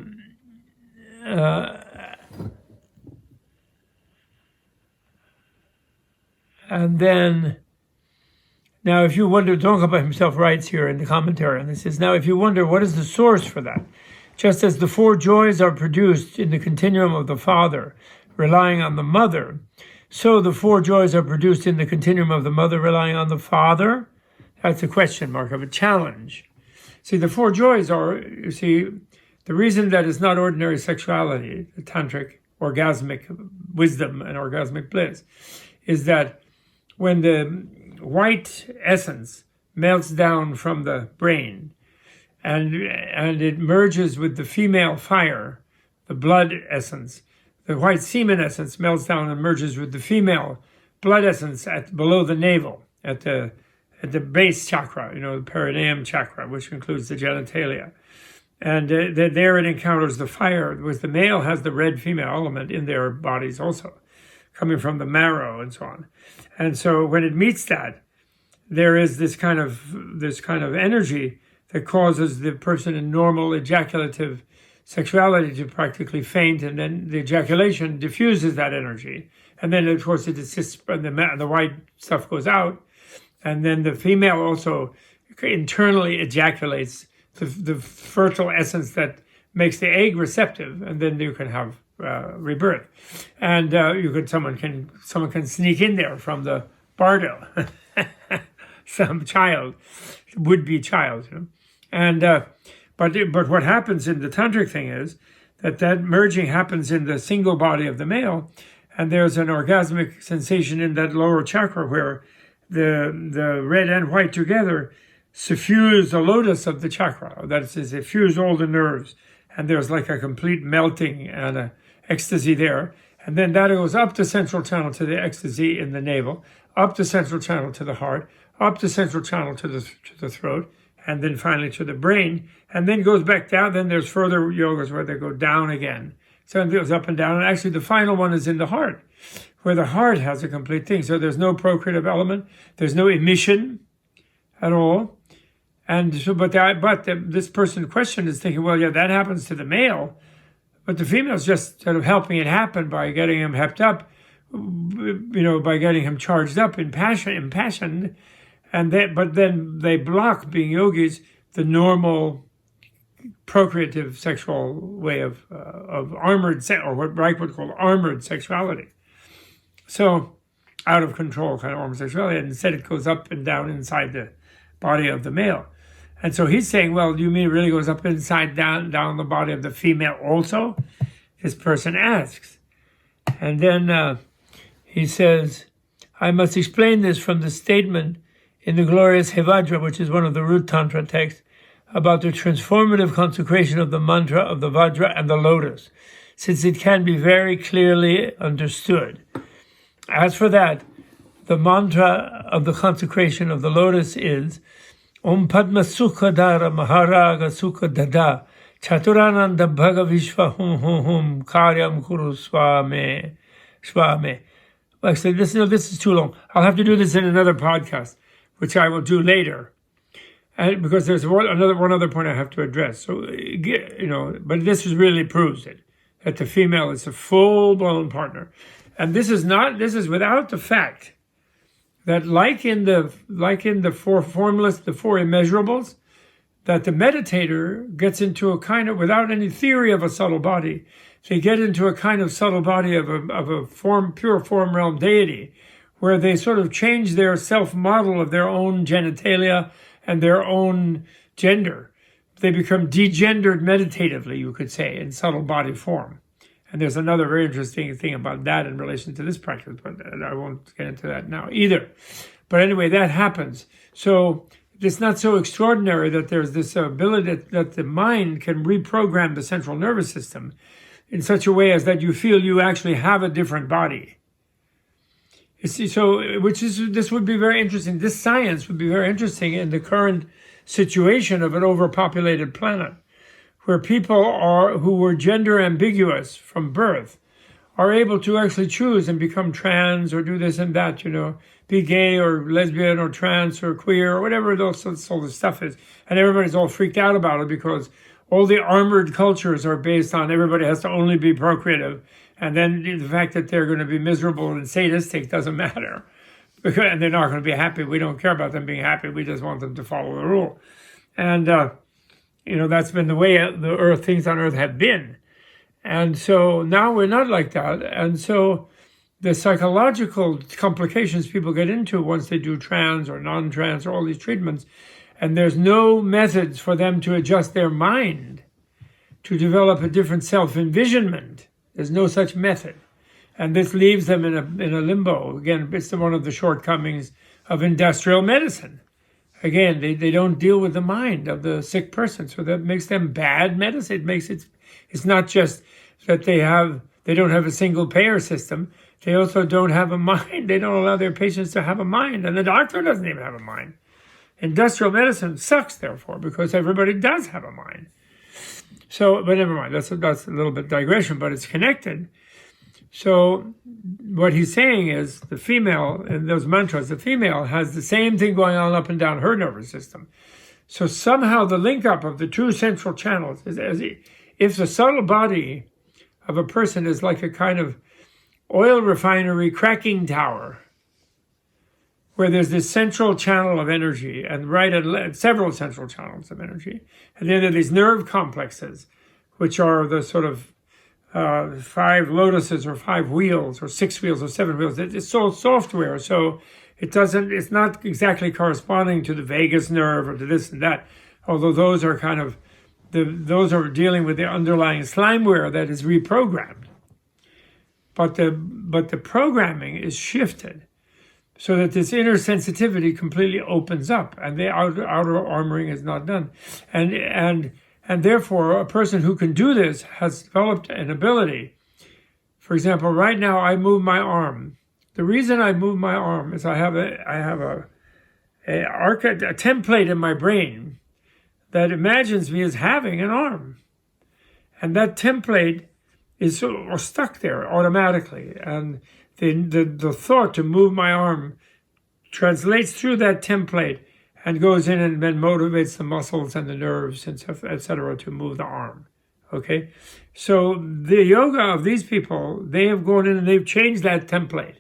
and then now if you wonder, Tsongkhapa himself writes here in the commentary, and he says, now if you wonder what is the source for that, just as the 4 joys are produced in the continuum of the father relying on the mother, so the 4 joys are produced in the continuum of the mother relying on the father. That's a question mark of a challenge. See, the 4 joys are, The reason that it's not ordinary sexuality, the tantric orgasmic wisdom and orgasmic bliss, is that when the white essence melts down from the brain and it merges with the female fire, the blood essence, the white semen essence melts down and merges with the female blood essence below the navel, at the base chakra, the perineum chakra, which includes the genitalia. And there it encounters the fire, because the male has the red female element in their bodies also, coming from the marrow and so on. And so when it meets that, there is this kind of energy that causes the person in normal ejaculative sexuality to practically faint, and then the ejaculation diffuses that energy. And then, of course, it assists, and the white stuff goes out. And then the female also internally ejaculates the fertile essence that makes the egg receptive, and then you can have rebirth. And someone can sneak in there from the bardo, some child, would-be child. And but what happens in the tantric thing is that merging happens in the single body of the male, and there's an orgasmic sensation in that lower chakra where the red and white together suffuse the lotus of the chakra. That is, they fuse all the nerves, and there's like a complete melting and an ecstasy there. And then that goes up the central channel to the ecstasy in the navel, up the central channel to the heart, up the central channel to the throat, and then finally to the brain, and then goes back down. Then there's further yogas where they go down again. So it goes up and down. And actually the final one is in the heart, where the heart has a complete thing. So there's no procreative element. There's no emission at all. And so, this person in question is thinking, well, yeah, that happens to the male, but the female's just sort of helping it happen by getting him hepped up, by getting him charged up, impassioned, but then they block, being yogis, the normal procreative sexual way of armored, or what Reich would call armored sexuality. So, out of control kind of armored sexuality, and instead it goes up and down inside the body of the male. And so he's saying, well, do you mean it really goes up inside down the body of the female also? This person asks. And then he says, I must explain this from the statement in the glorious Hevajra, which is one of the root Tantra texts, about the transformative consecration of the mantra of the Vajra and the lotus, since it can be very clearly understood. As for that, the mantra of the consecration of the lotus is Om Padma Sukha Dara Maharaga Sukha Dada Chaturananda Bhagavishva Hum Hum Hum Karyam Kuru Swame Swame. Actually, this is too long. I'll have to do this in another podcast, which I will do later. And because there's one other point I have to address. So, but this really proves it, that the female is a full-blown partner. And this is without the fact that like in the four formulas, the four immeasurables, that the meditator gets into a kind of, without any theory of a subtle body, they get into a kind of subtle body of a pure form realm deity, where they sort of change their self-model of their own genitalia and their own gender. They become degendered meditatively, you could say, in subtle body form. And there's another very interesting thing about that in relation to this practice, but I won't get into that now either. But anyway, that happens. So it's not so extraordinary that there's this ability that the mind can reprogram the central nervous system in such a way as that you feel you actually have a different body. This would be very interesting. This science would be very interesting in the current situation of an overpopulated planet, where people who were gender ambiguous from birth are able to actually choose and become trans or do this and that, be gay or lesbian or trans or queer or whatever those sort of stuff is. And everybody's all freaked out about it because all the armored cultures are based on everybody has to only be procreative. And then the fact that they're going to be miserable and sadistic doesn't matter. And they're not going to be happy. We don't care about them being happy. We just want them to follow the rule. And, that's been the way things on Earth have been. And so now we're not like that. And so the psychological complications people get into once they do trans or non-trans or all these treatments, and there's no methods for them to adjust their mind to develop a different self-envisionment. There's no such method. And this leaves them in a limbo. Again, it's one of the shortcomings of industrial medicine. Again, they don't deal with the mind of the sick person, so that makes them bad medicine. It's not just that they don't have a single payer system. They also don't have a mind. They don't allow their patients to have a mind, and the doctor doesn't even have a mind. Industrial medicine sucks, therefore, because everybody does have a mind. So, but never mind. That's a little bit digression, but it's connected. So what he's saying is the female, in those mantras, the female has the same thing going on up and down her nervous system. So somehow the link up of the two central channels is as if the subtle body of a person is like a kind of oil refinery cracking tower, where there's this central channel of energy and several central channels of energy. And then there are these nerve complexes, which are the sort of 5 lotuses or 5 wheels or 6 wheels or 7 wheels. It's all software, so it's not exactly corresponding to the vagus nerve or to this and that, although those are those are dealing with the underlying slimeware that is reprogrammed. But the programming is shifted so that this inner sensitivity completely opens up and the outer armoring is not done. And therefore, a person who can do this has developed an ability. For example, right now I move my arm. The reason I move my arm is I have a template in my brain that imagines me as having an arm. And that template is stuck there automatically. And the thought to move my arm translates through that template and goes in and then motivates the muscles and the nerves, etc., to move the arm. Okay? So the yoga of these people, they have gone in and they've changed that template.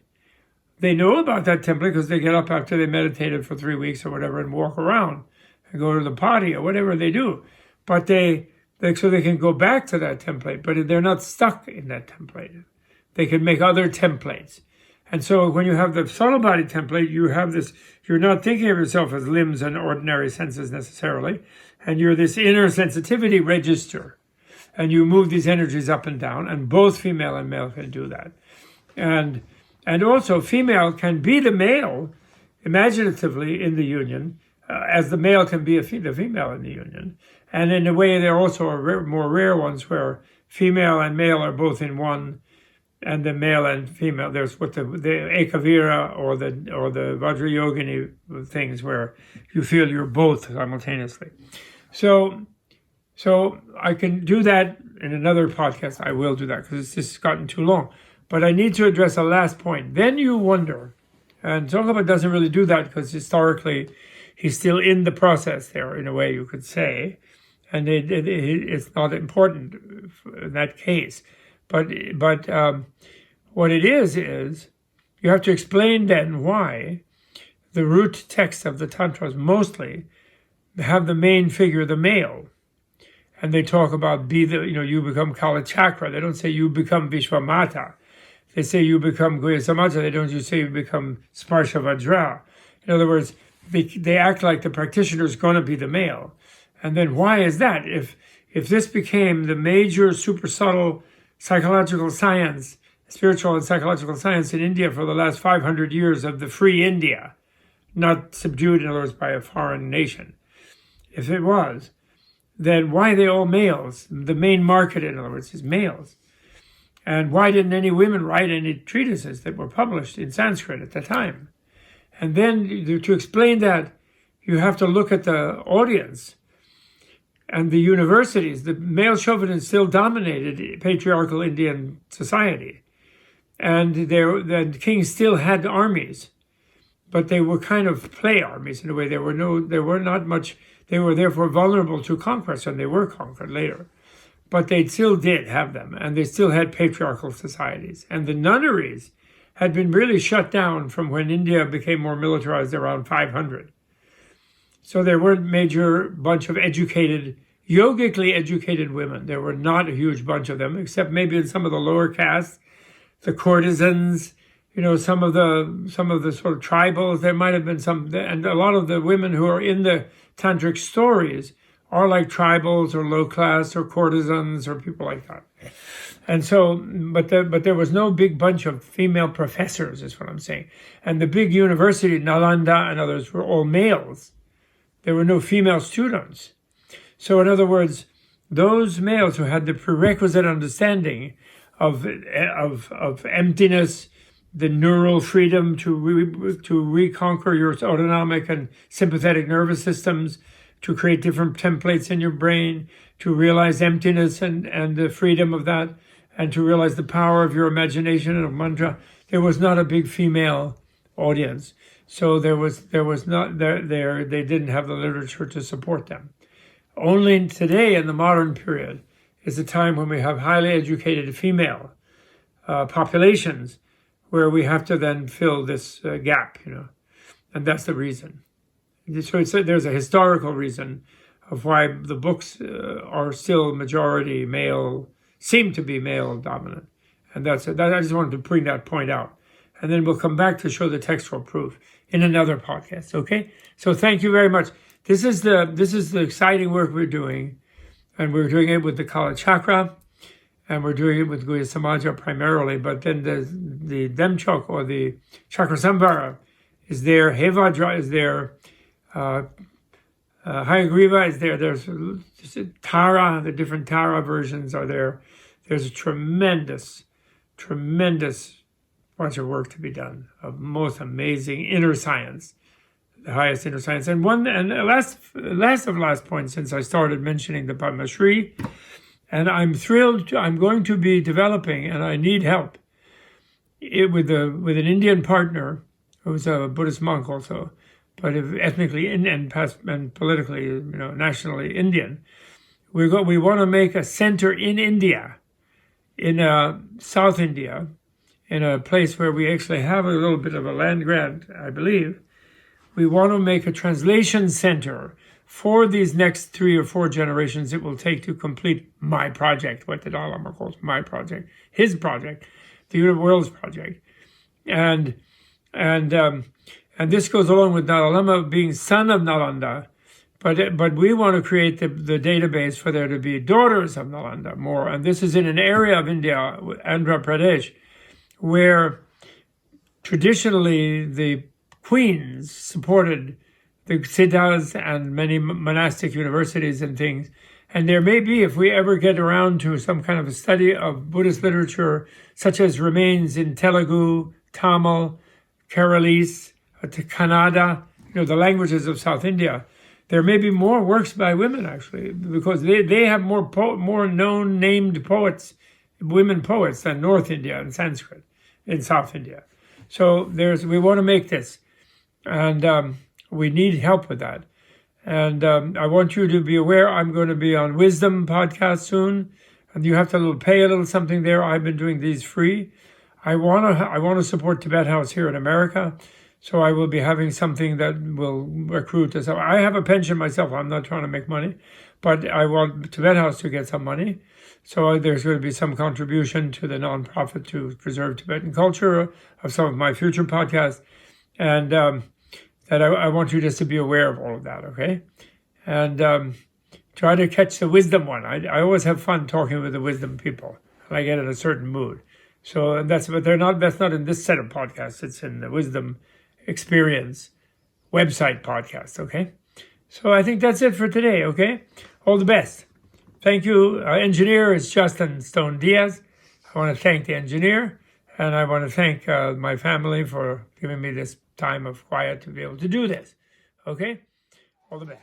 They know about that template because they get up after they meditated for 3 weeks or whatever and walk around and go to the potty or whatever they do. But so they can go back to that template, but they're not stuck in that template. They can make other templates. And so when you have the subtle body template, you have this, you're not thinking of yourself as limbs and ordinary senses necessarily, and you're this inner sensitivity register. And you move these energies up and down, and both female and male can do that. And also female can be the male imaginatively in the union, as the male can be the female in the union. And in a way, there also are more rare ones where female and male are both in one, and the male and female, there's what the Ekavira or the Vajrayogini things where you feel you're both simultaneously. So I can do that in another podcast. I will do that because it's just gotten too long. But I need to address a last point. Then you wonder, and Tsongkhapa doesn't really do that because historically he's still in the process there, in a way you could say, and it's not important in that case. But what it is you have to explain then why the root text of the Tantras mostly have the main figure, the male. And they talk about you become Kala Chakra. They don't say you become Vishwamata. They say you become Guya Samaja. They don't say you become Sparsha Vajra. In other words, they act like the practitioner is going to be the male. And then why is that? If this became the major super subtle psychological science, spiritual and psychological science in India for the last 500 years of the free India, not subdued, in other words, by a foreign nation. If it was, then why are they all males? The main market, in other words, is males. And why didn't any women write any treatises that were published in Sanskrit at the time? And then to explain that, you have to look at the audience and the universities. The male chauvinists still dominated patriarchal Indian society. And the kings still had armies, but they were kind of play armies in a way. They were therefore vulnerable to conquest, and they were conquered later. But they still did have them, and they still had patriarchal societies. And the nunneries had been really shut down from when India became more militarized around 500. So there weren't major bunch of yogically educated women. There were not a huge bunch of them, except maybe in some of the lower castes, the courtesans, some of the sort of tribals. There might have been some, and a lot of the women who are in the tantric stories are like tribals or low class or courtesans or people like that. And so, but there was no big bunch of female professors, is what I'm saying. And the big university, Nalanda and others, were all males. There were no female students. So in other words, those males who had the prerequisite understanding of emptiness, the neural freedom to reconquer your autonomic and sympathetic nervous systems, to create different templates in your brain, to realize emptiness and the freedom of that, and to realize the power of your imagination and of mantra. There was not a big female audience. So there was not they didn't have the literature to support them. Only today in the modern period is a time when we have highly educated female populations where we have to then fill this gap, and that's the reason. So there's a historical reason of why the books are still majority male, seem to be male dominant, and that's it. I just wanted to bring that point out, and then we'll come back to show the textual proof in another podcast. Okay, so thank you very much. This is the exciting work we're doing, and we're doing it with the Kala Chakra, and we're doing it with Guhya Samaja primarily. But then the Demchok or the Chakra Sambhara is there. Hevajra is there. Hayagriva is there. There's Tara. The different Tara versions are there. There's a tremendous bunch of work to be done of most amazing inner science. The highest inner science. And last point, since I started mentioning the Padma Shri, and I'm thrilled, I'm going to be developing, and I need help, with an Indian partner who's a Buddhist monk also, but ethnically and politically, nationally Indian. We want to make a center in India, in South India, in a place where we actually have a little bit of a land grant, I believe. We want to make a translation center for these next 3 or 4 generations it will take to complete my project, what the Dalai Lama calls my project, his project, the world's project. And this goes along with Dalai Lama being son of Nalanda, but we want to create the database for there to be daughters of Nalanda more. And this is in an area of India, Andhra Pradesh, where traditionally the queens supported the siddhas and many monastic universities and things. And there may be, if we ever get around to some kind of a study of Buddhist literature, such as remains in Telugu, Tamil, Keralese, Kannada, the languages of South India, there may be more works by women, actually, because they have more known named poets, women poets, than North India and Sanskrit in South India. So we want to make this. And we need help with that. And I want you to be aware I'm going to be on Wisdom podcast soon, and you have to pay a little something there. I've been doing these free. I want to support Tibet House here in America, so I will be having something that will recruit us. I have a pension myself. I'm not trying to make money, but I want Tibet House to get some money. So there's going to be some contribution to the nonprofit to preserve Tibetan culture of some of my future podcasts, and that I want you just to be aware of all of that, okay? And try to catch the wisdom one. I always have fun talking with the wisdom people, and I get in a certain mood. So that's not in this set of podcasts. It's in the Wisdom Experience website podcast, okay? So I think that's it for today, okay? All the best. Thank you. Our engineer is Justin Stone Diaz. I want to thank the engineer, and I want to thank my family for giving me this time of quiet to be able to do this. Okay? All the best.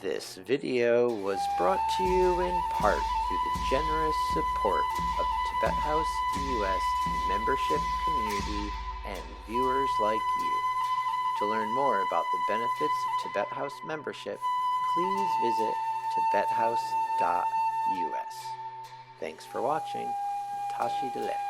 This video was brought to you in part through the generous support of Tibet House US membership community and viewers like you. To learn more about the benefits of Tibet House membership, please visit tibethouse.us. Thanks for watching. Tashi Delek.